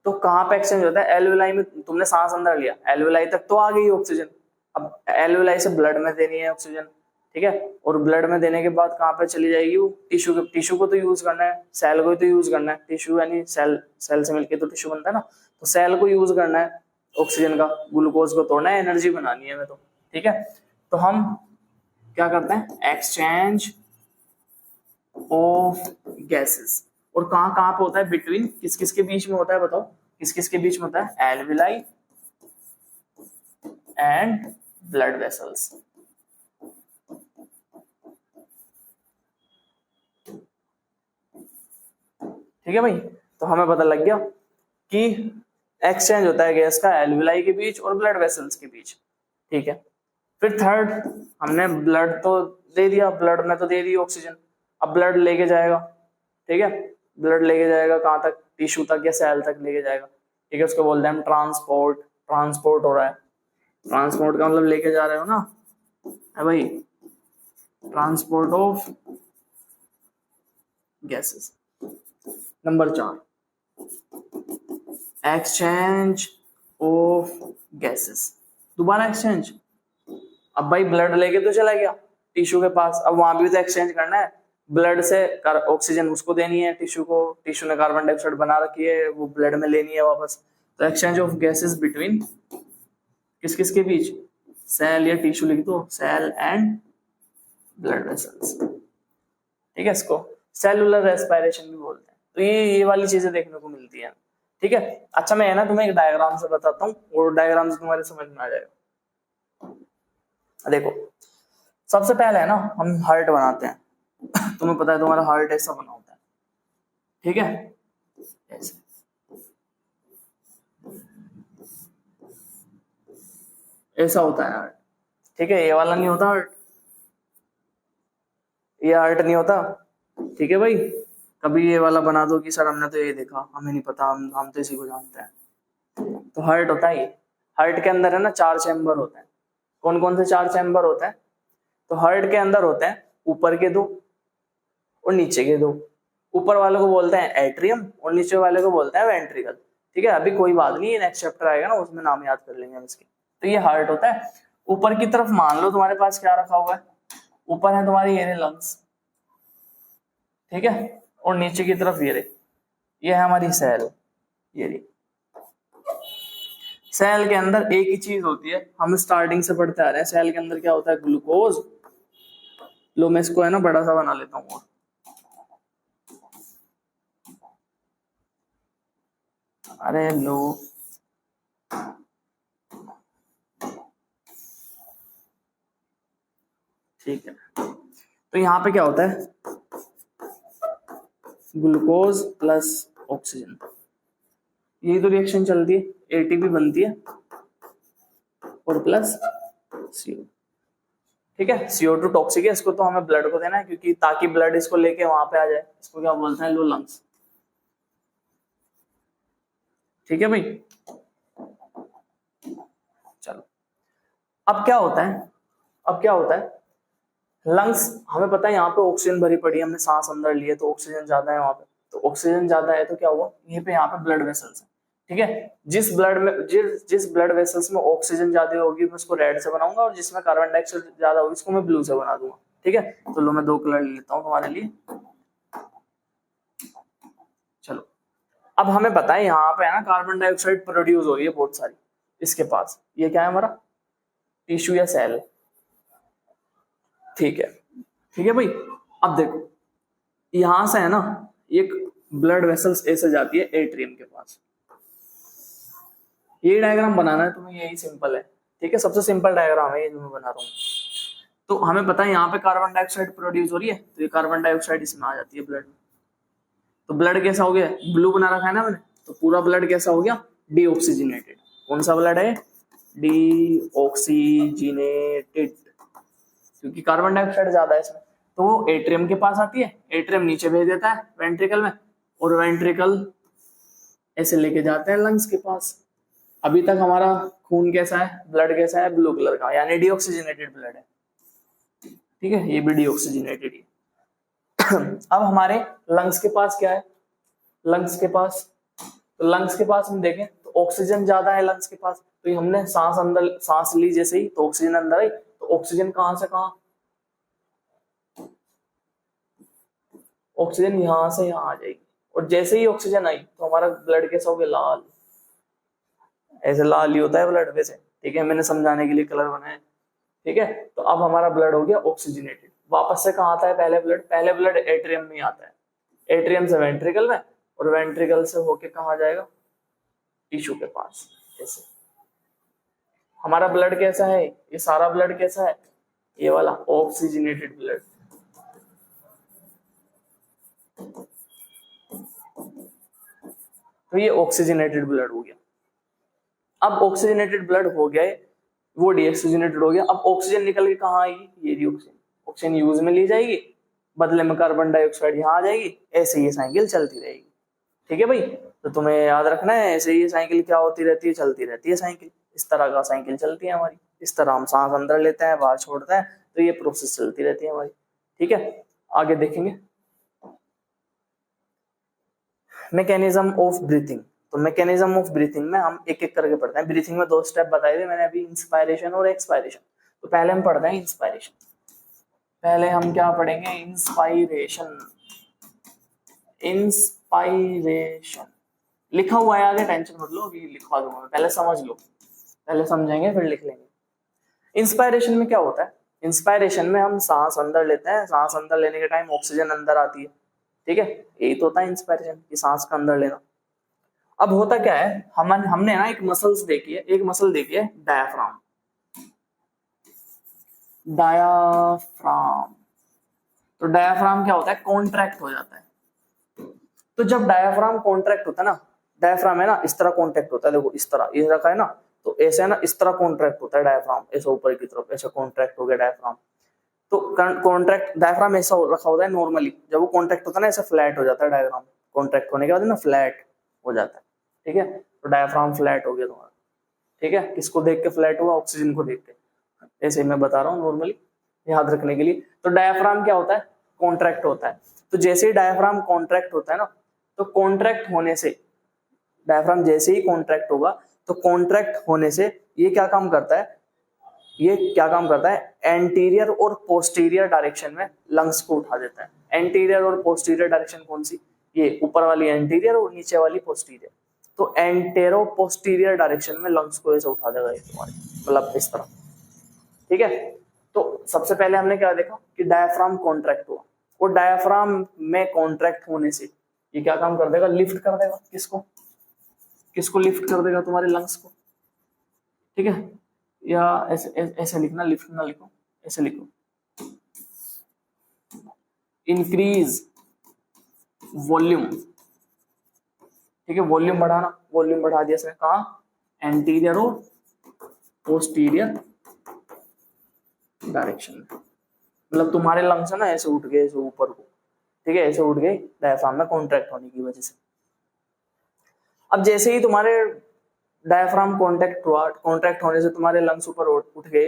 तो कहां पे एक्सचेंज होता है, एल्वेलाई में। तुमने सांस अंदर लिया, एल्वेलाई तक तो आ गई ऑक्सीजन, अब एल्वेलाई से ब्लड में देनी है ऑक्सीजन, ठीक है। और ब्लड में देने के बाद कहां पे चली जाएगी वो, टिश्यू के, टिश्यू को तो यूज करना है, सेल को तो यूज करना है, टिश्यू यानी सेल, सेल से मिलके तो टिश्यू बनता है ना, तो सेल को यूज करना है ऑक्सीजन का, ग्लूकोज को तोड़ना है, एनर्जी बनानी है हमें तो, ठीक है। तो हम क्या करते हैं, एक्सचेंज ऑफ गैसेस। और कहां कहां पे होता है, बिटवीन किस किस के बीच में होता है बताओ, किस किस के बीच में होता है, एल्विलाई एंड ब्लड वेसल्स। ठीक है भाई, तो हमें पता लग गया कि एक्सचेंज होता है गैस का एल्विलाई के बीच और ब्लड वेसल्स के बीच, ठीक है। फिर थर्ड, हमने ब्लड तो दे दिया, ब्लड में तो दे दी ऑक्सीजन, अब ब्लड लेके जाएगा, ठीक है, ब्लड लेके जाएगा कहां तक, टिश्यू तक या सेल तक लेके जाएगा, ठीक है। उसको बोलते हैं हम ट्रांसपोर्ट, ट्रांसपोर्ट हो रहा है, ट्रांसपोर्ट का मतलब लेके जा रहे हो ना है भाई, transport of gases. Number 4, exchange of gases, दोबारा एक्सचेंज। अब भाई ब्लड लेके तो चला गया टिश्यू के पास, अब वहां भी तो एक्सचेंज करना है, ब्लड से ऑक्सीजन उसको देनी है टिश्यू को, टिश्यू ने कार्बन डाइऑक्साइड बना रखी है, वो ब्लड में लेनी है वापस। तो एक्सचेंज ऑफ गैसेस बिटवीन किस किस के बीच, सेल या टिश्यू लिख दो, सेल एंड ब्लड वेसल्स, ठीक है। इसको सेलुलर रेस्पिरेशन भी बोलते हैं। तो ये वाली चीजें देखने को मिलती है, ठीक है। अच्छा मैं है ना तुम्हें एक डायग्राम से बताता हूँ, और डायग्राम से तुम्हारे समझ में आ जाएगा। देखो सबसे पहले है ना हम हार्ट बनाते हैं तुम्हें पता है तुम्हारा हार्ट ऐसा बना होता है, ठीक है, ऐसे। ऐसा होता है हार्ट, ठीक है, ये वाला नहीं होता हार्ट, ये हार्ट नहीं होता, ठीक है भाई। कभी ये वाला बना दो कि सर हमने तो ये देखा, हमें नहीं पता, हम तो इसी को जानते हैं। तो हार्ट होता है ये, हार्ट के अंदर है ना 4 चैम्बर होते हैं। कौन कौन से 4 चैम्बर होते हैं, तो हार्ट के अंदर होते हैं ऊपर के 2 और नीचे के 2। ऊपर वाले को बोलते हैं एट्रियम और नीचे वाले को बोलते हैं वेंट्रिकल, ठीक है। अभी कोई बात नहीं, नेक्स्ट चैप्टर आएगा ना उसमें नाम याद कर लेंगे हम इसके। तो ये हार्ट होता है। ऊपर की तरफ मान लो तुम्हारे पास क्या रखा हुआ है, ऊपर है तुम्हारी ये लंग्स, ठीक है, और नीचे की तरफ ये है हमारी सेल, ये सेल के अंदर एक ही चीज होती है, हम स्टार्टिंग से पढ़ते आ रहे हैं, सेल के अंदर क्या होता है, ग्लूकोज। लो मैं इसको है ना बड़ा सा बना लेता हूँ, अरे लो ठीक है। तो यहाँ पे क्या होता है, ग्लूकोज प्लस ऑक्सीजन, यही तो रिएक्शन चलती है, एटीपी बनती है और प्लस CO, ठीक है। CO2 टॉक्सिक है, इसको तो हमें ब्लड को देना है, क्योंकि ताकि ब्लड इसको लेके वहां पे आ जाए, इसको क्या बोलते हैं, लो लंग्स, ठीक है भाई। चलो अब क्या होता है, अब क्या होता है, लंग्स हमें पता है यहाँ पे ऑक्सीजन भरी पड़ी है, हमने सांस अंदर लिए तो ऑक्सीजन ज्यादा है वहां पे, तो ऑक्सीजन ज्यादा है तो क्या हुआ, यहीं पे यहाँ पे ब्लड वेसल्स है, ठीक है। जिस ब्लड वेसल्स में ऑक्सीजन ज्यादा होगी मैं उसको रेड से बनाऊंगा, और जिसमें कार्बन डाइऑक्साइड ज्यादा होगी उसको मैं ब्लू से बना दूंगा, ठीक है। तो लो मैं 2 कलर ले लेता हूँ तुम्हारे लिए। चलो अब हमें पता है यहाँ पे है ना कार्बन डाइऑक्साइड प्रोड्यूस हो रही है बहुत सारी, इसके पास ये क्या है हमारा टिश्यू या सेल, ठीक है भाई। अब देखो यहां से है ना एक ब्लड वेसल्स ऐसे जाती है एट्रियम के पास, ये डायग्राम बनाना है तुम्हें, यही सिंपल है, ठीक है, सबसे सिंपल डायग्राम है ये जो मैं बना रहा हूँ। तो हमें पता है यहाँ पे कार्बन डाइऑक्साइड प्रोड्यूस हो रही है, तो ये कार्बन डाइऑक्साइड इसमें आ जाती है ब्लड में, तो ब्लड कैसा हो गया, ब्लू बना रखा है ना मैंने, तो पूरा ब्लड कैसा हो गया, डीऑक्सीजनेटेड। कौन सा ब्लड है, डीऑक्सीजनेटेड, क्योंकि कार्बन डाइऑक्साइड ज्यादा है इसमें। तो वो एट्रियम के पास आती है, एट्रियम नीचे भेज देता है वेंट्रिकल में, और वेंट्रिकल ऐसे लेके जाते हैं लंग्स के पास। अभी तक हमारा खून कैसा है, ब्लड कैसा है, ब्लू कलर का, यानी डीऑक्सीजनेटेड ब्लड है, ठीक है, ये भी डीऑक्सीजनेटेड है। अब हमारे लंग्स के पास क्या है, लंग्स के पास, तो लंग्स के पास हम देखें तो ऑक्सीजन ज्यादा है लंग्स के पास, तो ये हमने सांस ली जैसे ही तो ऑक्सीजन अंदर आई, तो ऑक्सीजन कहां से कहां, ऑक्सीजन यहां से यहां आ जाएगी, और जैसे ही ऑक्सीजन आई तो हमारा ब्लड कैसा हो गया, लाल, ऐसे लाल ही होता है ब्लड वैसे, ठीक है, मैंने समझाने के लिए कलर बनाया, ठीक है। तो अब हमारा ब्लड हो गया ऑक्सीजनेटेड। वापस से कहां आता है पहले ब्लड एट्रियम में आता है, एट्रियम से वेंट्रिकल में, और वेंट्रिकल से होके कहां जाएगा, टिश्यू के पास। ऐसे हमारा ब्लड कैसा है, ये सारा ब्लड कैसा है, ये वाला ऑक्सीजनेटेड ब्लड, तो ये ऑक्सीजनेटेड ब्लड हो गया। अब ऑक्सीजनेटेड ब्लड हो गया, वो डीऑक्सीजनेटेड हो गया। अब ऑक्सीजन निकल के कहाँ आएगी, ये रही ऑक्सीजन, ऑक्सीजन यूज में ली जाएगी, बदले में कार्बन डाइऑक्साइड यहाँ आ जाएगी, ऐसे ये साइकिल चलती रहेगी, ठीक है भाई। तो तुम्हें याद रखना है, ऐसे ये साइकिल क्या होती रहती है, चलती रहती है साइकिल, इस तरह का साइकिल चलती है हमारी, इस तरह हम सांस अंदर लेते हैं बाहर छोड़ते हैं, तो ये प्रोसेस चलती रहती है हमारी, ठीक है। आगे देखेंगे मैकेनिज्म ऑफ ब्रीथिंग। तो मैकेनिज्म ऑफ ब्रीथिंग में हम एक एक करके पढ़ते हैं। ब्रीथिंग में 2 स्टेप बताए थे मैंने अभी, इंस्पायरेशन और एक्सपायरेशन। तो पहले हम पढ़ते हैं इंस्पायरेशन। पहले हम क्या पढ़ेंगे, इंस्पायरेशन। इंस्पायरेशन लिखा हुआ है आगे, टेंशन मत लो, अभी लिखवा दूंगा, पहले समझ लो, पहले समझेंगे फिर लिख लेंगे। इंस्पायरेशन में क्या होता है, इंस्पायरेशन में हम सांस अंदर लेते हैं, सांस अंदर लेने के टाइम ऑक्सीजन अंदर आती है, ठीक है, यही तो होता है इंस्पायरेशन की, सांस का अंदर लेना। अब होता क्या है, हमने ना एक मसल देखी है डायाफ्राम। तो डायाफ्राम क्या होता है, कॉन्ट्रैक्ट हो जाता है। तो जब डायाफ्राम कॉन्ट्रैक्ट होता है ना, डायाफ्राम है ना इस तरह कॉन्ट्रैक्ट होता है, देखो इस तरह ये रखा है ना, तो ऐसे है ना इस तरह कॉन्ट्रैक्ट होता है डायाफ्राम, ऐसे ऊपर की तरफ ऐसे कॉन्ट्रैक्ट हो गया डायाफ्राम। तो कॉन्ट्रैक्ट डायाफ्राम ऐसा रखा होता है नॉर्मली, जब वो कॉन्ट्रैक्ट होता है ना ऐसे फ्लैट हो जाता है डायाफ्राम, कॉन्ट्रैक्ट होने के बाद ना फ्लैट हो जाता है, ठीक है। तो डायाफ्राम फ्लैट हो गया तुम्हारा, ठीक है, किसको देख के फ्लैट हुआ, ऑक्सीजन को देख के, ऐसे मैं बता रहा हूँ नॉर्मली याद रखने के लिए। तो डायाफ्राम क्या होता है, कॉन्ट्रैक्ट होता है। तो जैसे ही डायाफ्राम कॉन्ट्रैक्ट होता है ना, तो कॉन्ट्रैक्ट होने से, डायाफ्राम जैसे ही कॉन्ट्रैक्ट होगा तो कॉन्ट्रैक्ट होने से ये क्या काम करता है, एंटीरियर और पोस्टीरियर डायरेक्शन में लंग्स को उठा देता है। एंटीरियर और पोस्टीरियर डायरेक्शन कौन सी, ये ऊपर वाली एंटीरियर और नीचे वाली पोस्टीरियर। तो एंटेरो पोस्टीरियर डायरेक्शन में लंग्स को ऐसे उठा देगा तुम्हारे, मतलब इस तरह, ठीक है। तो सबसे पहले हमने क्या देखा कि डायाफ्राम कॉन्ट्रैक्ट हुआ, और डायाफ्राम में कॉन्ट्रैक्ट होने से ये क्या काम कर देगा, लिफ्ट कर देगा, किसको लिफ्ट कर देगा, तुम्हारे लंग्स को, ठीक है। या ऐसे लिखना, लिफ्ट ना लिखो, ऐसे लिखो, इंक्रीज वॉल्यूम, ठीक है, वॉल्यूम बढ़ाना, वॉल्यूम बढ़ा दिया इसने कहा, एंटीरियर और पोस्टीरियर डायरेक्शन में, मतलब तुम्हारे लंग्स है ना ऐसे उठ गए ऐसे ऊपर को, ठीक है, ऐसे उठ गए डायफ्राम में कॉन्ट्रैक्ट होने की वजह से। अब जैसे ही तुम्हारे डायफ्राम कॉन्ट्रैक्ट होने से तुम्हारे लंग्स ऊपर उठ गए,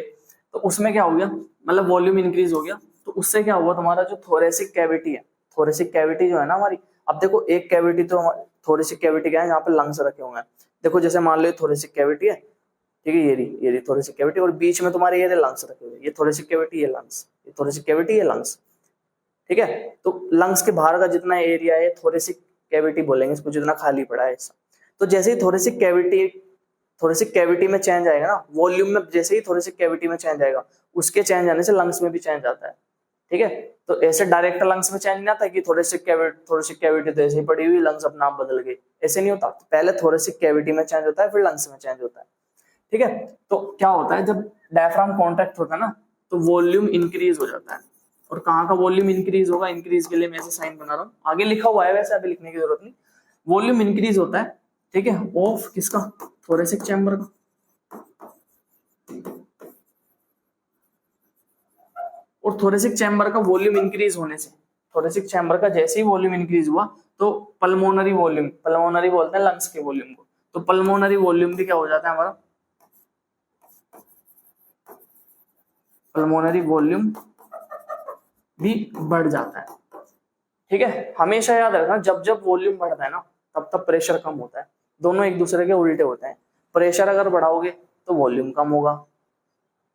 तो उसमें क्या हो गया, मतलब वॉल्यूम इंक्रीज हो गया, तो उससे क्या हुआ, तुम्हारा जो थोरेसिक कैविटी है, थोरेसिक कैविटी जो है ना हमारी, अब देखो एक कैविटी तो थोरेसिक कैविटी क्या है, यहाँ पे लंग्स रखे हुए हैं, देखो जैसे मान लो थोरेसिक कैविटी है, ठीक है, ये रही थोरेसिक कैविटी, और बीच में तुम्हारे ये लंग्स रखे हुए, ये थोरेसिक कैविटी, ये लंग्स, ये थोरेसिक कैविटी, ये लंग्स, ठीक है। तो लंग्स के बाहर का जितना एरिया है थोरेसिक कैविटी बोलेंगे इसको, जितना खाली पड़ा है ऐसा। तो जैसे ही थोरेसिक कैविटी में चेंज आएगा ना, वॉल्यूम में जैसे ही थोरेसिक कैविटी में चेंज आएगा, उसके चेंज आने से लंग्स में भी चेंज आता है, ठीक है। तो ऐसे डायरेक्ट लंग्स में चेंज नहीं आता कि थोरेसिक कैविटी तो ऐसे ही पड़ी हुई, लंग्स अपना आप बदल गए, ऐसे नहीं होता। पहले थोरेसिक कैविटी में चेंज होता है, फिर लंग्स में चेंज होता है, ठीक है। तो क्या होता है, जब डायफ्राम कॉन्ट्रैक्ट होता है ना, तो वॉल्यूम इंक्रीज हो जाता है। और कहाँ का वॉल्यूम इंक्रीज होगा, इंक्रीज के लिए मैं ऐसे साइन बना रहा हूँ, आगे लिखा हुआ है वैसे, अभी लिखने की जरूरत नहीं। वॉल्यूम इंक्रीज होता है, ठीक है, ऑफ किसका, थोरेसिक चैम्बर का। और थोरेसिक चैम्बर का वॉल्यूम इंक्रीज होने से, थोरेसिक चैम्बर का जैसे ही वॉल्यूम इंक्रीज हुआ, तो पल्मोनरी वॉल्यूम, पल्मोनरी बोलते हैं लंग्स के वॉल्यूम को, तो पल्मोनरी वॉल्यूम भी क्या हो जाता है हमारा, पल्मोनरी वॉल्यूम भी बढ़ जाता है, ठीक है। हमेशा याद रखना, जब जब वॉल्यूम बढ़ता है ना, तब तब प्रेशर कम होता है, दोनों एक दूसरे के उल्टे होते हैं। प्रेशर अगर बढ़ाओगे तो वॉल्यूम कम होगा,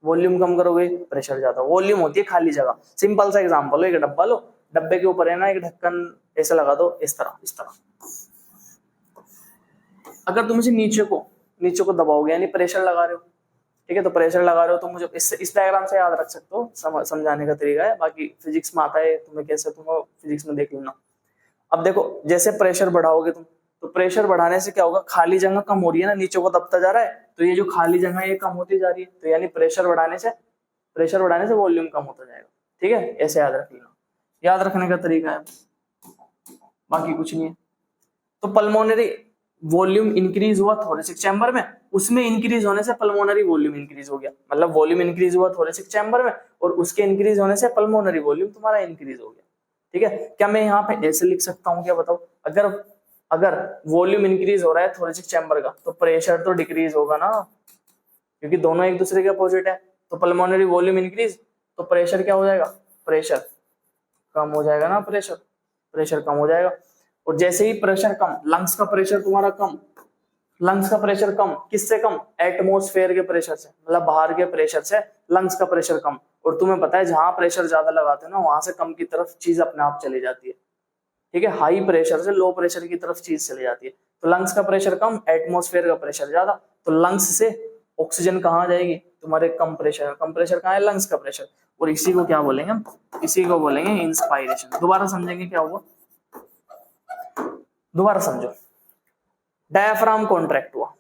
वॉल्यूम कम करोगे प्रेशर ज्यादा। वॉल्यूम होती है खाली जगह, सिंपल सा एग्जांपल, एक डब्बा लो, डब्बे के ऊपर है ना एक ढक्कन ऐसे लगा दो, इस तरह। अगर तुम इसे नीचे को दबाओगे, यानी प्रेशर लगा रहे हो, ठीक है, तो प्रेशर लगा रहे हो, तो मुझे इस डायग्राम से याद रख सकते हो, समझाने का तरीका है, बाकी फिजिक्स में आता है तुम्हें कैसे, तुम फिजिक्स में देख लेना। अब देखो जैसे प्रेशर बढ़ाओगे तुम, तो प्रेशर बढ़ाने से क्या होगा, खाली जगह कम हो रही है ना, नीचे को दबता जा रहा है, तो ये जो खाली जगह है ये कम होती जा रही है, तो यानी प्रेशर बढ़ाने से वॉल्यूम कम होता जाएगा, ठीक है। ऐसे याद रख लेना, याद रखने का तरीका है, बाकी कुछ नहीं है। तो पल्मोनरी वॉल्यूम इंक्रीज हुआ थोरेसिक चैम्बर में, उसमें इंक्रीज होने से पल्मोनरी वॉल्यूम इंक्रीज हो गया, मतलब वॉल्यूम इंक्रीज हुआ थोरेसिक चैम्बर में, और उसके इंक्रीज होने से पल्मोनरी वॉल्यूम तुम्हारा इंक्रीज हो गया, ठीक है। क्या मैं यहाँ पे ऐसे लिख सकता हूँ, क्या बताओ, अगर वॉल्यूम इंक्रीज हो रहा है थोरेसिक चैम्बर का, तो प्रेशर तो डिक्रीज होगा ना, क्योंकि दोनों एक दूसरे के अपोजिट है। तो पल्मोनरी वॉल्यूम इंक्रीज, तो प्रेशर क्या हो जाएगा, प्रेशर कम हो जाएगा ना, प्रेशर कम हो जाएगा। और जैसे ही प्रेशर कम, लंग्स का प्रेशर तुम्हारा कम, लंग्स का प्रेशर कम किससे कम, एटमॉस्फेयर के प्रेशर से, मतलब बाहर के प्रेशर से लंग्स का प्रेशर कम। और तुम्हें पता है जहां प्रेशर ज्यादा लगाते हो ना, वहां से कम की तरफ चीज अपने आप चली जाती है, ठीक है। हाई प्रेशर से लो प्रेशर की तरफ चीज चली जाती है। तो लंग्स का प्रेशर कम, एटमॉस्फेयर का प्रेशर ज्यादा, तो लंग्स से ऑक्सीजन कहाँ जाएगी, तुम्हारे कम प्रेशर कहाँ है, लंग्स का प्रेशर। और इसी को क्या बोलेंगे हम, इसी को बोलेंगे इंस्पायरेशन। दोबारा समझेंगे क्या हुआ, दोबारा समझो। डायफ्राम कॉन्ट्रैक्ट हुआ,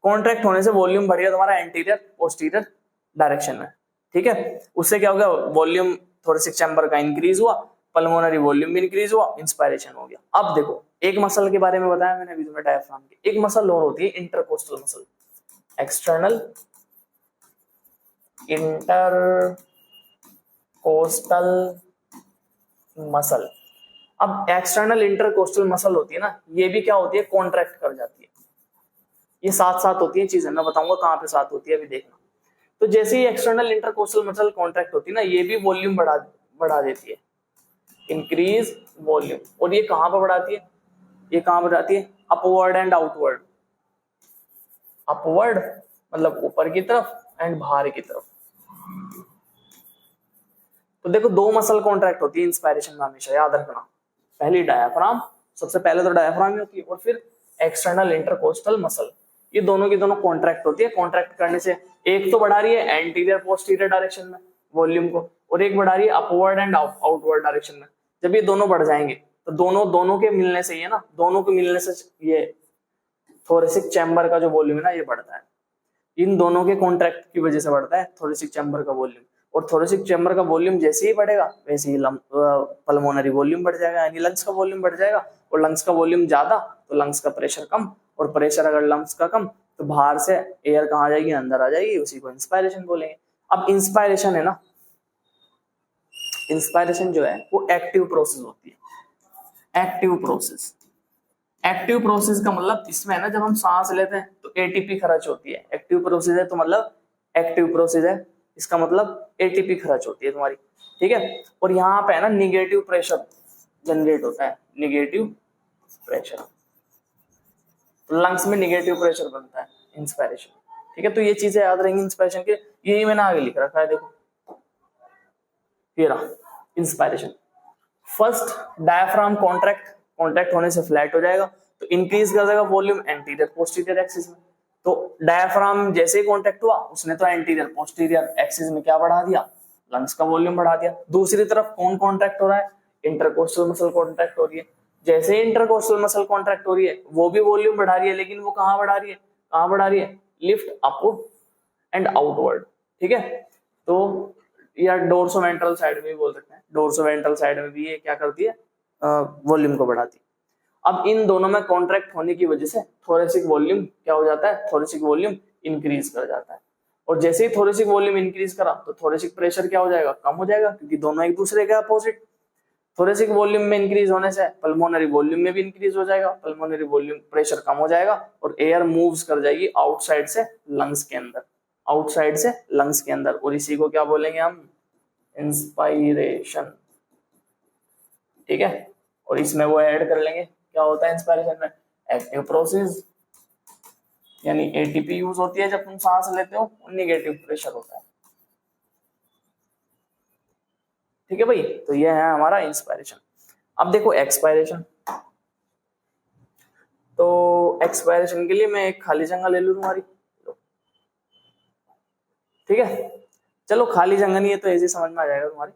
कॉन्ट्रैक्ट होने से वॉल्यूम बढ़ गया तुम्हारा एंटीरियर पोस्टीरियर डायरेक्शन में, ठीक है। उससे क्या हो गया, वॉल्यूम थोरेसिक चैम्बर का इंक्रीज हुआ, पल्मोनरी वॉल्यूम भी इंक्रीज हुआ, इंस्पायरेशन हो गया। अब देखो एक मसल के बारे में बताया मैंने अभी तुम्हें डायफ्राम की, एक मसल और होती है intercostal muscle, external intercostal muscle. अब एक्सटर्नल इंटरकोस्टल मसल होती है ना, ये भी क्या होती है, कॉन्ट्रैक्ट कर जाती है। ये साथ होती है चीजें, मैं बताऊंगा कहाँ पे साथ होती है, अभी देखना। तो जैसे ही एक्सटर्नल इंटरकोस्टल मसल कॉन्ट्रैक्ट होती है ना, ये भी वॉल्यूम बढ़ा देती है, इंक्रीज वॉल्यूम। और ये कहाँ पर बढ़ाती है, ये कहाँ बढ़ाती है, अपवर्ड एंड आउटवर्ड। अपवर्ड मतलब ऊपर की तरफ, एंड बाहर की तरफ। तो देखो दो मसल कॉन्ट्रैक्ट होती है इंस्पायरेशन में, हमेशा याद रखना। पहली डायफ्राम, सबसे पहले तो डायफ्राम ही होती है, और फिर एक्सटर्नल इंटरकोस्टल मसल, ये दोनों की दोनों कॉन्ट्रैक्ट होती है। कॉन्ट्रैक्ट करने से एक तो बढ़ा रही है एंटीरियर पोस्टीरियर डायरेक्शन में वॉल्यूम को, और एक बढ़ा रही है अपवर्ड एंड आउटवर्ड डायरेक्शन में। जब ये दोनों बढ़ जाएंगे तो दोनों के मिलने से, ये ना दोनों के मिलने से ये थोरेसिक चैम्बर का जो वॉल्यूम है ना, ये बढ़ता है। इन दोनों के कॉन्ट्रैक्ट की वजह से बढ़ता है थोरेसिक चैम्बर का वॉल्यूम। और थोरेसिक चैम्बर का वॉल्यूम जैसे ही बढ़ेगा, वैसे ही पल्मोनरी वॉल्यूम बढ़ जाएगा, यानी लंग्स का वॉल्यूम बढ़ जाएगा। और लंग्स का वॉल्यूम ज्यादा तो लंग्स का प्रेशर कम, और प्रेशर अगर लंग्स का कम तो बाहर से एयर कहाँ आ जाएगी, अंदर आ जाएगी, उसी को इंस्पायरेशन बोलेंगे। अब इंस्पायरेशन है ना, इंस्पायरेशन जो है वो एक्टिव प्रोसेस होती है, एक्टिव प्रोसेस। एक्टिव प्रोसेस का मतलब इसमें है ना, जब हम सांस लेते हैं तो एटीपी खर्च होती है। एक्टिव प्रोसेस है तो मतलब एक्टिव प्रोसेस है, इसका मतलब एटीपी खर्च होती है तुम्हारी, ठीक है। और यहाँ पे है ना निगेटिव प्रेशर जनरेट होता है, निगेटिव प्रेशर, लंग्स में निगेटिव प्रेशर बनता है इंस्पायरेशन, ठीक है। तो ये चीजें याद रहेंगी इंस्पायरेशन के, यही मैंने आगे लिख रखा है, देखो ये रहा inspiration. First diaphragm contract, contract होने से फ्लैट हो जाएगा तो इंक्रीज कर देगा वॉल्यूम एंटीरियर पोस्टीरियर एक्सिस में। तो डायफ्राम जैसे ही कॉन्ट्रैक्ट हुआ उसने तो एंटीरियर पोस्टीरियर एक्सिस में क्या बढ़ा दिया, लंग्स का वॉल्यूम बढ़ा दिया। दूसरी तरफ कौन कॉन्ट्रैक्ट हो रहा है, इंटरकोस्टल मसल कॉन्ट्रैक्ट हो रही है। जैसे ही इंटरकोस्टल मसल कॉन्ट्रैक्ट हो रही है वो भी वॉल्यूम बढ़ा रही है, लेकिन वो कहाँ बढ़ा रही है, कहाँ बढ़ा रही है, लिफ्ट अपवर्ड एंड आउटवर्ड, ठीक है। तो या डोर्सोवेंट्रल साइड में भी बोल सकते हैं, डोर्सोवेंट्रल साइड में भी ये क्या करती है, वॉल्यूम को बढ़ाती है। अब इन दोनों में कॉन्ट्रैक्ट होने की वजह से थोरेसिक वॉल्यूम क्या हो जाता है, थोरेसिक वॉल्यूम इंक्रीज कर जाता है। और जैसे ही थोरेसिक वॉल्यूम इंक्रीज करा तो थोरेसिक प्रेशर क्या हो जाएगा, कम हो जाएगा, क्योंकि दोनों एक दूसरे के अपोजिट। थोरेसिक वॉल्यूम में इंक्रीज होने से पल्मोनरी वॉल्यूम में भी इंक्रीज हो जाएगा, पल्मोनरी वॉल्यूम प्रेशर कम हो जाएगा और एयर मूव्स कर जाएगी आउटसाइड से लंग्स के अंदर, आउटसाइड से लंग्स के अंदर, और इसी को क्या बोलेंगे हम, इंस्पायरेशन, ठीक है। और इसमें वो ऐड कर लेंगे, क्या होता है इंस्पायरेशन में, एक्टिव प्रोसेस, यानी एटीपी यूज होती है जब तुम सांस लेते हो, निगेटिव प्रेशर होता है, ठीक है भाई। तो ये है हमारा इंस्पायरेशन। अब देखो एक्सपायरेशन, तो एक्सपायरेशन के लिए मैं एक खाली जगह ले लूं तुम्हारी, ठीक है। चलो खाली जगह नहीं है तो ऐसे समझ में आ जाएगा तुम्हारी।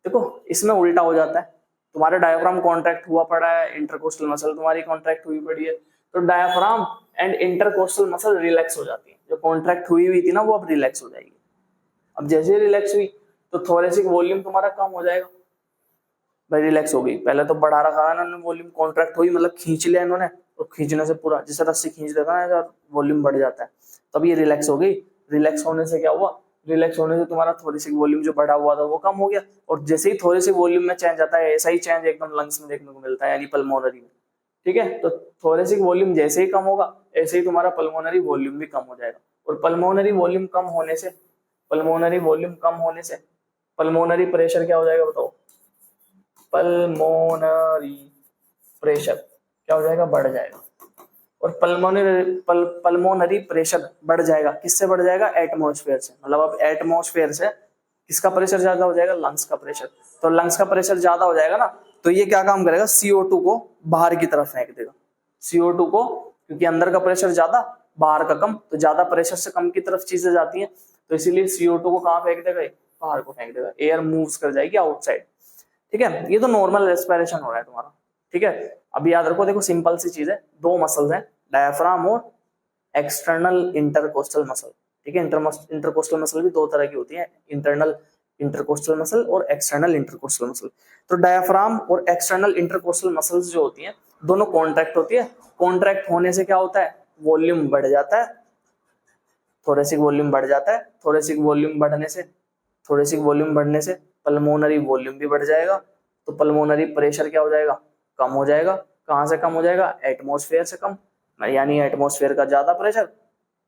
देखो इसमें उल्टा हो जाता है, तुम्हारा डायफ्राम कॉन्ट्रैक्ट हुआ पड़ा है, इंटरकोस्टल मसल तुम्हारी कॉन्ट्रैक्ट हुई पड़ी है, तो diaphragm and intercostal muscle relax हो जाती है। जो कॉन्ट्रैक्ट हुई हुई थी ना वो अब रिलैक्स हो जाएगी। अब जैसे रिलैक्स हुई तो थोरेसिक वॉल्यूम तुम्हारा कम हो जाएगा, भाई रिलैक्स हो गई। पहले तो बढ़ा रखा है ना वॉल्यूम, कॉन्ट्रैक्ट हुई मतलब खींच लिया इन्होंने, तो खींचने से पूरा जैसे रस्सी खींच देता है ना वॉल्यूम बढ़ जाता है, तब ये रिलैक्स हो गई। रिलैक्स होने से क्या हुआ, रिलैक्स होने से तुम्हारा थोरेसिक वॉल्यूम जो बढ़ा हुआ था वो कम हो गया, और जैसे ही थोरेसिक वॉल्यूम में चेंज आता है ऐसा ही चेंज एकदम लंग्स में देखने को मिलता है, यानी पल्मोनरी में, ठीक है। तो थोरेसिक वॉल्यूम जैसे ही कम होगा ऐसे ही तुम्हारा पल्मोनरी वॉल्यूम भी कम हो जाएगा, और पल्मोनरी वॉल्यूम कम होने से, पल्मोनरी वॉल्यूम कम होने से पल्मोनरी प्रेशर क्या हो जाएगा बताओ, पल्मोनरी प्रेशर क्या हो जाएगा, बढ़ जाएगा। और पल्मोनरी प्रेशर बढ़ जाएगा, किससे बढ़ जाएगा, एटमॉस्फेयर से। मतलब अब एटमॉस्फेयर से किसका प्रेशर ज्यादा हो जाएगा, लंग्स का प्रेशर। तो लंग्स का प्रेशर ज्यादा हो जाएगा ना, तो ये क्या काम करेगा, CO2 को बाहर की तरफ फेंक देगा। CO2 को, क्योंकि अंदर का प्रेशर ज्यादा बाहर का कम, तो ज्यादा प्रेशर से कम की तरफ चीजें जाती हैं, तो इसीलिए CO2 को कहाँ फेंक देगा, बाहर को फेंक देगा, एयर मूव्स कर जाएगी आउटसाइड, ठीक है। ये तो नॉर्मल रेस्पिरेशन हो रहा है तुम्हारा, ठीक है। अभी याद रखो, देखो सिंपल सी चीज है, दो मसल्स हैं, डायफ्राम और एक्सटर्नल इंटरकोस्टल मसल, ठीक है। इंटरकोस्टल मसल भी दो तरह की होती है, इंटरनल इंटरकोस्टल मसल और एक्सटर्नल इंटरकोस्टल मसल। तो डायफ्राम और एक्सटर्नल इंटरकोस्टल मसल्स जो होती हैं दोनों कॉन्ट्रैक्ट होती है। कॉन्ट्रैक्ट होने से क्या होता है, वॉल्यूम बढ़ जाता है, थोरेसिक वॉल्यूम बढ़ जाता है। थोरेसिक वॉल्यूम बढ़ने से, थोरेसिक वॉल्यूम बढ़ने से पल्मोनरी वॉल्यूम भी बढ़ जाएगा, तो पल्मोनरी प्रेशर क्या हो जाएगा, कम हो जाएगा। कहाँ से कम हो जाएगा, एटमॉस्फेयर से कम, यानी एटमॉस्फेयर का ज्यादा प्रेशर,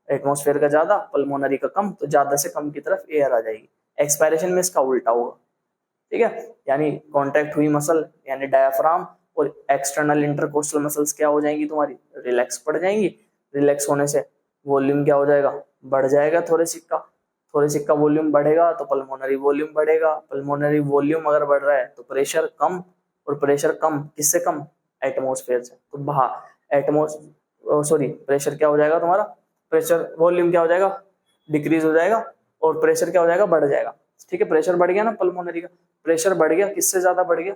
एटमॉस्फेयर का ज्यादा, पल्मोनरी का कम, तो ज्यादा से कम की तरफ एयर आ जाएगी। एक्सपायरेशन में इसका उल्टा होगा, ठीक है। यानी कॉन्ट्रैक्ट हुई मसल यानी डायफ्राम और एक्सटर्नल इंटरकोस्टल मसल्स क्या हो जाएंगी तुम्हारी, रिलैक्स पड़ जाएंगी। रिलैक्स होने से वॉल्यूम क्या हो जाएगा, बढ़ जाएगा थोरेसिक का। थोरेसिक का वॉल्यूम बढ़ेगा तो पल्मोनरी वॉल्यूम बढ़ेगा। पल्मोनरी वॉल्यूम अगर बढ़ रहा है तो प्रेशर कम, और प्रेशर कम किससे कम, एटमॉस्फेयर से। तो प्रेशर क्या हो जाएगा तुम्हारा, प्रेशर वॉल्यूम क्या हो जाएगा, डिक्रीज हो जाएगा, और प्रेशर क्या हो जाएगा, बढ़ जाएगा, ठीक है। प्रेशर बढ़ गया ना पल्मोनरी का, प्रेशर बढ़ गया, किससे ज्यादा बढ़ गया,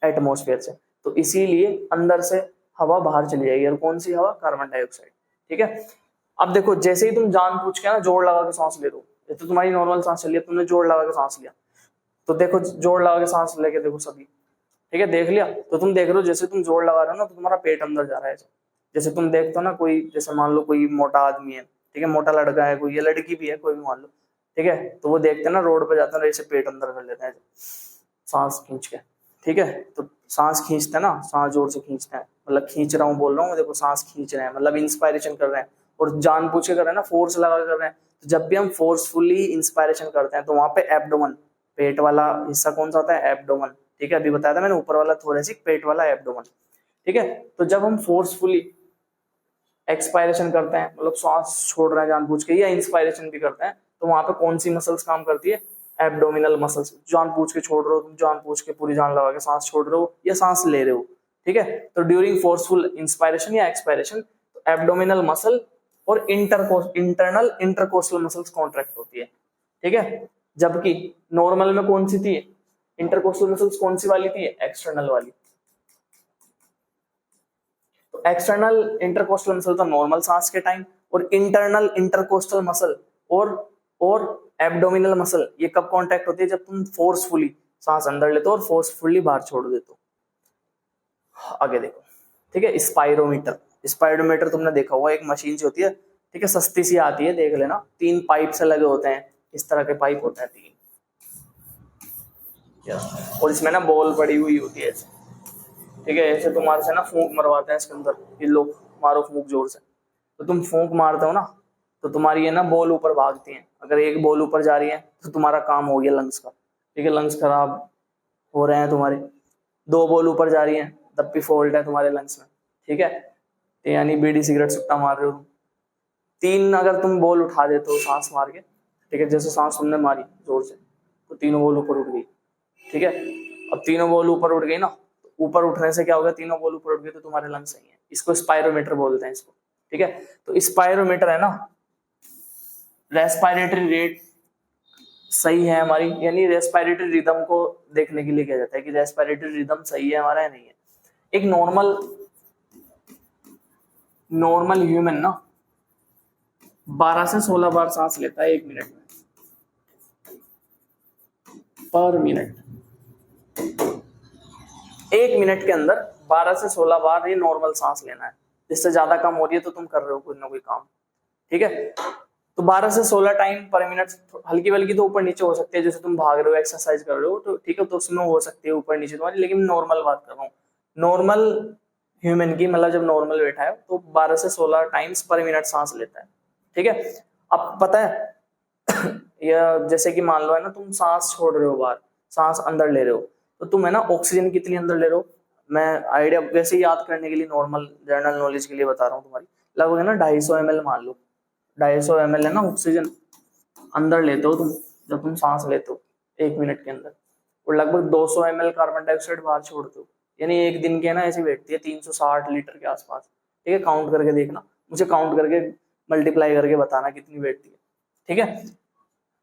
एटमॉस्फेयर से। तो इसीलिए अंदर से हवा बाहर चली जाएगी, और कौन सी हवा, कार्बन डाइऑक्साइड, ठीक है। अब देखो जैसे ही तुम जान पूछ के ना जोर लगा के सांस ले लो, ये तो तुम्हारी नॉर्मल सांस चली है, तुमने जोर लगा के सांस लिया, तो देखो जोर लगा के सांस लेके देखो सभी, ठीक है, देख लिया। तो तुम देख रहे हो जैसे तुम जोर लगा रहे हो ना तो तुम्हारा पेट अंदर जा रहा है। जैसे तुम देखते हो ना, कोई जैसे मान लो कोई मोटा आदमी है, ठीक है, मोटा लड़का है कोई, या लड़की भी है कोई भी मान लो, ठीक है, तो वो देखते हैं ना रोड पे जाते हैं ऐसे पेट अंदर कर लेते हैं सांस खींच के, ठीक है। तो सांस खींचते हैं ना, सांस जोर से खींचते हैं, मतलब खींच रहा हूँ बोल रहा हूँ, देखो सांस खींच रहे हैं मतलब इंस्पायरेशन कर रहे हैं, और जानबूझ के कर रहे हैं ना, फोर्स लगा कर रहे हैं। तो जब भी हम फोर्सफुली इंस्पायरेशन करते हैं तो वहां पे एब्डोमन, पेट वाला हिस्सा कौन सा होता है, एब्डोमन, ठीक है, अभी बताया था मैंने, ऊपर वाला थोरेसिक, पेट वाला एब्डोमन, ठीक है। तो जब हम फोर्सफुली एक्सपायरेशन करते हैं, मतलब श्वास छोड़ रहे हैं जानबूझ के, या इंस्पायरेशन भी करते हैं, तो वहां पे कौन सी मसल्स काम करती है, एब्डोमिनल मसल्स। जानबूझ के छोड़ रहे हो तुम, जानबूझ के पूरी जान लगा के सांस छोड़ रहे हो या सांस ले रहे हो, ठीक है। तो ड्यूरिंग फोर्सफुल इंस्पायरेशन या एक्सपायरेशन एब्डोमिनल मसल और इंटरनल इंटरकोस्टल मसल्स कॉन्ट्रैक्ट होती है, ठीक है। जबकि नॉर्मल में कौन सी थी, इंटरकोस्टल मसल्स कौन सी वाली थी, एक्सटर्नल वाली। तो एक्सटर्नल इंटरकोस्टल मसल तो नॉर्मल सांस के टाइम, और इंटरनल इंटरकोस्टल मसल और एब्डोमिनल मसल ये कब कांटेक्ट होती है, जब तुम फोर्सफुली सांस अंदर लेते हो और फोर्सफुली बाहर छोड़ देते हो। आगे देखो, ठीक है, स्पाइरोमीटर। स्पाइरोमीटर तुमने देखा होगा, एक मशीन जो होती है, ठीक है, सस्ती सी आती है, देख लेना, 3 पाइप से लगे होते हैं, इस तरह के पाइप होते हैं 3, और इसमें ना बॉल पड़ी हुई होती है ऐसे, ठीक है। ऐसे तुम्हारे से ना फूंक मरवाते हैं इसके अंदर, ये लोग मारो फूंक जोर से, तो तुम फूंक मारते हो ना, तो तुम्हारी ये ना बॉल ऊपर भागती है। अगर एक बॉल ऊपर जा रही है तो तुम्हारा काम हो गया लंग्स का, ठीक है, लंग्स खराब हो रहे हैं तुम्हारे। 2 बॉल ऊपर जा रही है तब भी फॉल्ट है तुम्हारे लंग्स में, ठीक है, तो यानी बीड़ी सिगरेट सुट्टा मार रहे हो। 3 अगर तुम बॉल उठा देते हो सांस मार के, ठीक है, जैसे सांस तुमने मारी जोर से, तो तीनों बॉल ऊपर उठ गई, ठीक है। अब तीनों बॉल ऊपर उठ गई ना, ऊपर उठने से क्या होगा, तीनों बॉल ऊपर उठ गए तो तुम्हारे लंग्स सही है, इसको स्पाइरोमीटर बोलते हैं इसको, ठीक है। तो स्पाइरोमीटर है ना, रेस्पिरेटरी रेट सही है हमारी, यानी रेस्पिरेटरी रिदम को देखने के लिए किया जाता है कि रेस्पिरेटरी रिदम सही है हमारा या नहीं है। एक नॉर्मल ह्यूमन ना 12 से 16 बार सांस लेता है 1 मिनट में, पर मिनट। 1 मिनट के अंदर 12 से 16 बार ये नॉर्मल सांस लेना है। जिससे ज्यादा कम हो रही है तो तुम कर रहे हो कोई ना कोई काम, ठीक है। तो 12 से 16 टाइम पर मिनट, हल्की बल्कि तो ऊपर नीचे हो सकती है, जैसे तुम भाग रहे हो, एक्सरसाइज कर रहे हो, तो ठीक है, तो उसमें हो सकती है ऊपर नीचे तुम्हारी, लेकिन नॉर्मल बात कर रहा हूँ, नॉर्मल ह्यूमन की, मतलब जब नॉर्मल बैठा है तो 12 से 16 टाइम्स पर मिनट सांस लेता है, ठीक है। अब पता है या जैसे कि मान लो है ना, तुम सांस छोड़ रहे हो बाहर, सांस अंदर ले रहे हो, तो तुम है ना ऑक्सीजन कितनी अंदर ले रहे हो, मैं आइडिया वैसे याद करने के लिए नॉर्मल जनरल नॉलेज के लिए बता रहा हूँ तुम्हारी, लगभग है ना 250 ml मान लो, 250 ml है ना ऑक्सीजन अंदर लेते हो तुम, जब तुम सांस लेते हो 1 मिनट के अंदर, और लगभग 200 ml कार्बन डाइऑक्साइड बाहर छोड़ते हो, यानी एक दिन के ना ऐसी बैठती है 360 लीटर के आसपास, ठीक है। काउंट करके देखना, मुझे काउंट करके मल्टीप्लाई करके बताना कितनी बैठती है, ठीक है,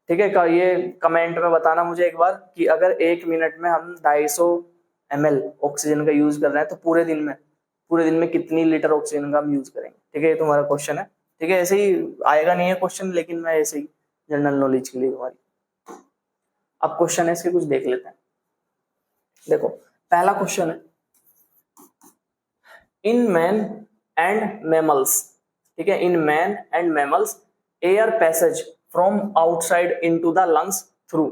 ठीक है। ये कमेंट में बताना मुझे एक बार कि अगर 1 मिनट में हम 250 ml ऑक्सीजन का यूज कर रहे हैं तो पूरे दिन में कितनी लीटर ऑक्सीजन का हम यूज करेंगे, ठीक है। ये तुम्हारा क्वेश्चन है, ठीक है, ऐसे ही आएगा नहीं है क्वेश्चन, लेकिन मैं ऐसे ही जनरल नॉलेज के लिए तुम्हारी। अब क्वेश्चन है इसके कुछ देख लेते हैं। देखो पहला क्वेश्चन है, इन मैन एंड मैमल्स, ठीक है, in man and mammals air passage from outside into the lungs through.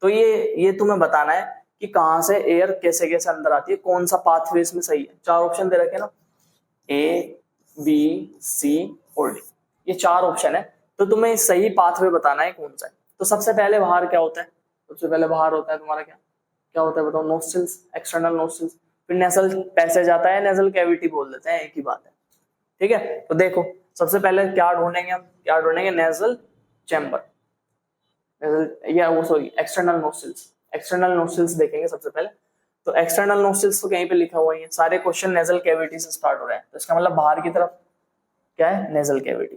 तो ये तुम्हें बताना है कि कहां से एयर कैसे कैसे अंदर आती है, कौन सा पाथवे इसमें सही है। 4 ऑप्शन दे रखे ना, ए बी सी और डी, ये 4 ऑप्शन है, तो तुम्हें सही पाथवे बताना है कौन सा है। तो सबसे पहले बाहर क्या होता है, सबसे पहले बाहर होता है तुम्हारा क्या क्या होता है बताओ, नोस्ट्रिल्स, एक्सटर्नल नोस्ट्रिल्स, फिर नेजल पैसेज आता है, नेजल कैविटी बोल देते हैं, एक ही बात है, ठीक है। तो देखो सबसे पहले क्या ढूंढेंगे हम, क्या ढूंढेंगे, नेजल चैम्बर, या वो sorry external nostrils, external nostrils देखेंगे सबसे पहले। तो एक्सटर्नल नोस्ट्रिल्स तो कहीं पे लिखा हुआ ही है, सारे क्वेश्चन नेजल कैविटी से स्टार्ट हो रहे हैं, तो इसका मतलब बाहर की तरफ क्या है, नेजल कैविटी,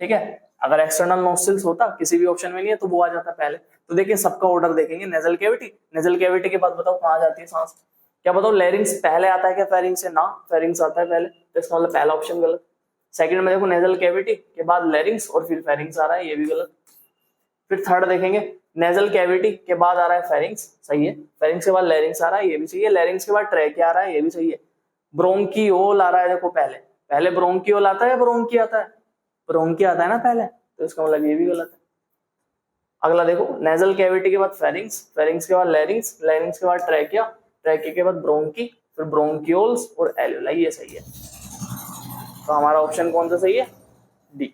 ठीक है। अगर एक्सटर्नल नोस्ट्रिल्स होता किसी भी ऑप्शन में नहीं है तो वो आ जाता पहले। तो देखिए सबका ऑर्डर देखेंगे, नेजल कैविटी, नेजल कैविटी के बाद बताओ कहाँ जाती है सांस, क्या बताओ, लेरिंग्स पहले आता है क्या फेरिंग्स से, ना फेरिंग्स आता है पहले, तो इसका मतलब पहला ऑप्शन गलत। सेकंड में देखो नेजल कैविटी के बाद लेरिंग्स और फिर फेरिंग्स आ रहा है, ये भी गलत। फिर थर्ड देखेंगे, नेजल कैविटी के बाद आ रहा है फेरिंग्स, सही है, फेरिंग्स के बाद लेरिंग्स आ रहा है, ये भी सही है, लेरिंग्स के बाद ट्रैकिया आ रहा है, ये भी सही है। ब्रोंकियोल आ रहा है, देखो पहले पहले ब्रोंकियोल आता है या ब्रोंकी आता है, ब्रोंकी आता है ना पहले, तो इसका मतलब ये भी गलत है। अगला देखो, नेजल कैविटी के बाद फेरिंग्स, फेरिंग्स के बाद लेरिंग्स, लेरिंग्स के बाद ट्रैकिया, ट्रैकिया के बाद ब्रोंकी, फिर ब्रोंक्यूल्स और एल्यूलाई, ये सही है। तो हमारा ऑप्शन कौन सा सही है? डी।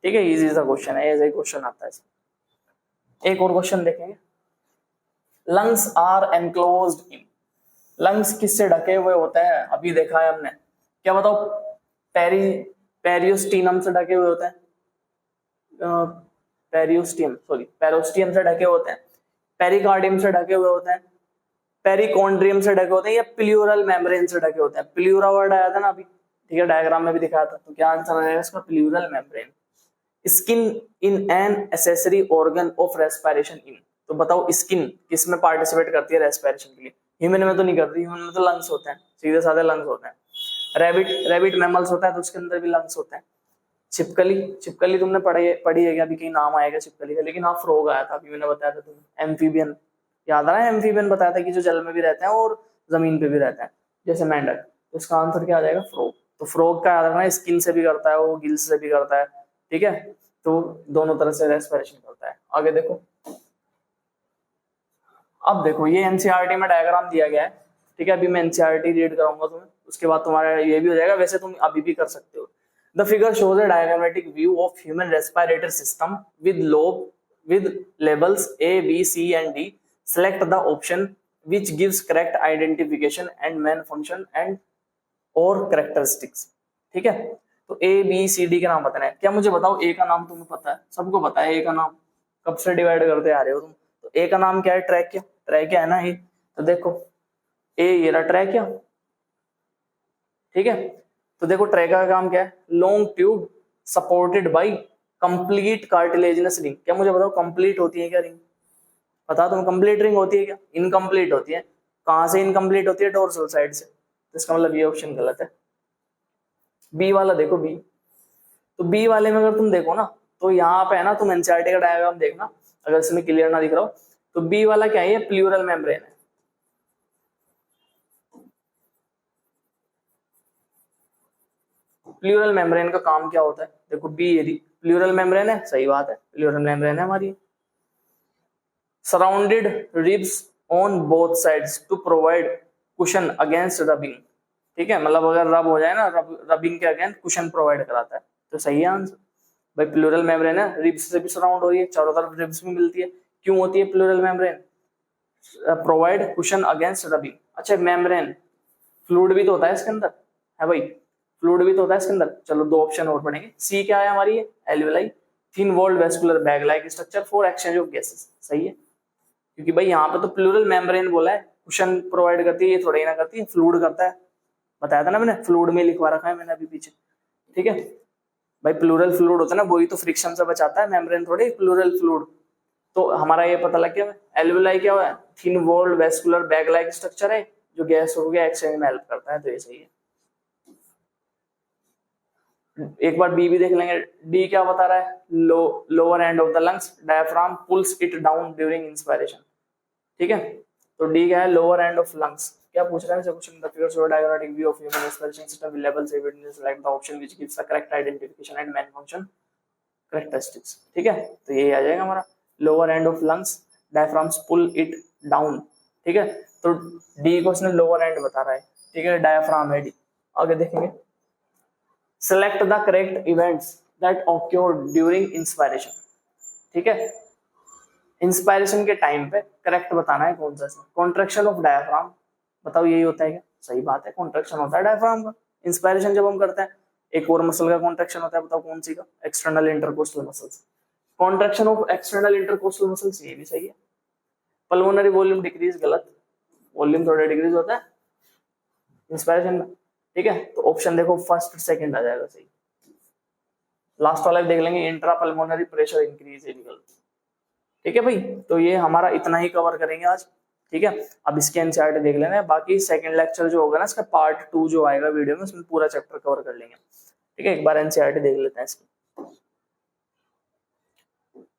ठीक है, इजी सा क्वेश्चन है, ऐसा ही क्वेश्चन आता है। एक और क्वेश्चन देखेंगे। Lungs are enclosed in, lungs किससे ढके हुए होते हैं? अभी देखा है हमने, क्या बताओ? पेरियोस्टिनम से ढके हुए होते हैं, पेरोस्टियम से ढके होते हैं, पेरिकार्डियम से ढके हुए होते हैं, पेरिकॉन्ड्रियम से ढके होते हैं, या प्लूरल मेम्ब्रेन से ढके होते हैं। प्लूरा वर्ड आया था ना अभी, ठीक है, डायग्राम में भी दिखाया था। तो क्या आंसर आएगा इसका? Pleural membrane. Skin in an accessory organ of respiration in, तो बताओ स्किन किस में पार्टिसिपेट करती है रेस्पिरेशन के लिए? ह्यूमन में तो नहीं करती, ह्यूमन में तो लंग्स होते हैं, सीधे साधे लंग्स होते हैं। रैबिट मैमल्स होता है तो उसके अंदर भी लंग्स होते हैं। छिपकली तुमने पढ़ी है क्या? अभी कहीं नाम आएगा छिपकली का, लेकिन हाँ फ्रॉग आया था अभी, मैंने बताया था तुम्हें। एम्फीबियन याद आ रहा है? एम्फीबियन बताया था कि जो जल में भी रहते हैं और जमीन पे भी रहते हैं, जैसे मेंढक। तो इसका आंसर क्या आ जाएगा? फ्रॉग। तो फ्रॉग का याद रखना, स्किन से भी करता है वो, गिल्स से भी करता है, ठीक है, तो दोनों तरह से रेस्पिरेशन करता है। आगे देखो, अब देखो ये एनसीईआरटी में डायग्राम दिया गया है, ठीक है। अभी मैं एनसीईआरटी रीड कराऊंगा तुम्हें, उसके बाद तुम्हारा ये भी हो जाएगा। वैसे तुम अभी भी कर सकते हो। The figure shows a diagrammatic view of human respiratory system with labels A, B, C and D. Select the option which gives correct identification and main function and or characteristics. ठीक है, तो A, B, C, D के नाम बताना है। क्या मुझे बताओ A का नाम तुम्हें पता है? सबको पता है A का नाम, कब से डिवाइड करते आ रहे हो तुम। तो A का नाम क्या है? ट्रैकिया। ट्रैकिया है ना ये, तो देखो A ये रहा ट्रैकिया, ठीक है। तो देखो ट्रैकिया का काम क्या है? Long tube supported by complete cartilaginous ring. क्या मुझे बताओ कंप्लीट होती है क्या रिंग? पता तुम कंप्लीट रिंग होती है क्या? इनकम्प्लीट होती है। कहां से इनकम्प्लीट होती है? डोर्सल साइड से। तो इसका मतलब ये ऑप्शन गलत है। बी वाला देखो, बी। तो बी वाले में अगर तुम देखो ना, तो यहाँ पे है ना, तुम एनसीईआरटी का डायग्राम देखना, अगर इसमें क्लियर ना दिख रहा हो तो बी वाला क्या है? प्लूरल मेम्ब्रेन है। प्लूरल मेम्ब्रेन का काम क्या होता है? देखो बी यदि प्लूरल मेम्ब्रेन है, सही बात है, प्लूरल मेम्ब्रेन है हमारी। Surrounded ribs on both sides to provide cushion against rubbing, ठीक है, मतलब अगर रब हो जाए ना, रबिंग के अगेंस्ट कुशन प्रोवाइड कराता है, तो सही है आंसर। भाई प्लूरल मेम्ब्रेन है, रिब्स से भी सराउंड हो रही है, चारों तरफ रिब्स भी मिलती है। क्यों होती है pleural membrane? Provide cushion against rubbing. अच्छा मेम्ब्रेन, फ्लूइड भी तो होता है इसके अंदर, है भाई, फ्लूइड भी तो होता है इसके अंदर। चलो दो ऑप्शन और पढ़ेंगे। सी क्या है हमारी? Alveoli, thin walled vascular bag like structure for exchange of gases, सही है, क्योंकि भाई यहाँ पे तो प्लूरल मेम्ब्रेन बोला है, कुशन प्रोवाइड करती है, ये थोड़ा ही ना करती है, फ्लूइड करता है। बताया था ना मैंने, फ्लूइड में लिखवा रखा है मैंने अभी पीछे, ठीक है भाई। प्लूरल फ्लूइड होता है ना, वही तो फ्रिक्शन से बचाता है, मेम्ब्रेन थोड़ी प्लूरल फ्लूइड। तो हमारा ये पता लग गया एल्वेलाई क्या है? Thin walled vascular bag like structure है जो गैस हो गया एक्सचेंज में हेल्प करता है, तो ये सही है। एक बार बी भी देख लेंगे। डी क्या बता रहा है? Lower end of the lungs diaphragm pulls it down during inspiration, ठीक है। तो डी क्या है? Lower end of lungs. क्या पूछ रहा है question? The figure show diagrammatic view of human respiration system with levels evidence select the option which gives the correct identification and main function characteristics, ठीक है। तो ये आ जाएगा हमारा lower end of lungs diaphragms pull it down, ठीक है। तो डी को उसने लोअर एंड बता रहा है, ठीक है, डायफ्राम है डी। आगे देखेंगे। Select the correct events that occurred during inspiration, ठीक है। इंस्पायरेशन के टाइम पे करेक्ट बताना है कौन सा? कॉन्ट्रैक्शन ऑफ डायफ्राम, बताओ यही होता है क्या? सही बात है, कॉन्ट्रैक्शन होता है डायफ्राम का इंस्पायरेशन जब हम करते हैं। एक और मसल का कॉन्ट्रैक्शन होता है, बताओ कौन सी का? External intercostal muscles. Contraction of external intercostal muscles, ये भी सही है। पल्मोनरी वॉल्यूम डिक्रीज, गलत, वॉल्यूम थोड़ा डिक्रीज होता है इंस्पायरेशन में, ठीक है। तो ऑप्शन देखो फर्स्ट सेकंड आ जाएगा सही। लास्ट वाला देख लेंगे, इंट्रा पल्मोनरी प्रेशर इंक्रीज, ठीक है भाई। तो ये हमारा इतना ही कवर करेंगे आज, ठीक है। अब इसके एनसीईआरटी देख लेना है, बाकी सेकंड लेक्चर जो होगा ना इसका पार्ट 2 जो आएगा वीडियो में, उसमें पूरा चैप्टर कवर कर लेंगे, ठीक है। एक बार एनसीईआरटी देख लेते हैं इसकी,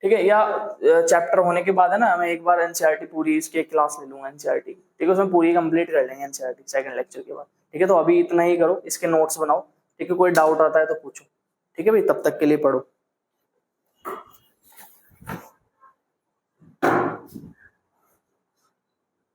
ठीक है। या चैप्टर होने के बाद है ना, मैं एक बार एनसीईआरटी पूरी इसकी क्लास ले लूंगा एनसीईआरटी, ठीक है, उसमें पूरी कंप्लीट कर लेंगे एनसीईआरटी सेकंड लेक्चर के बाद, ठीक है। तो अभी इतना ही करो, इसके नोट्स बनाओ, ठीक है। कोई डाउट आता है तो पूछो, ठीक है भाई। तब तक के लिए पढ़ो।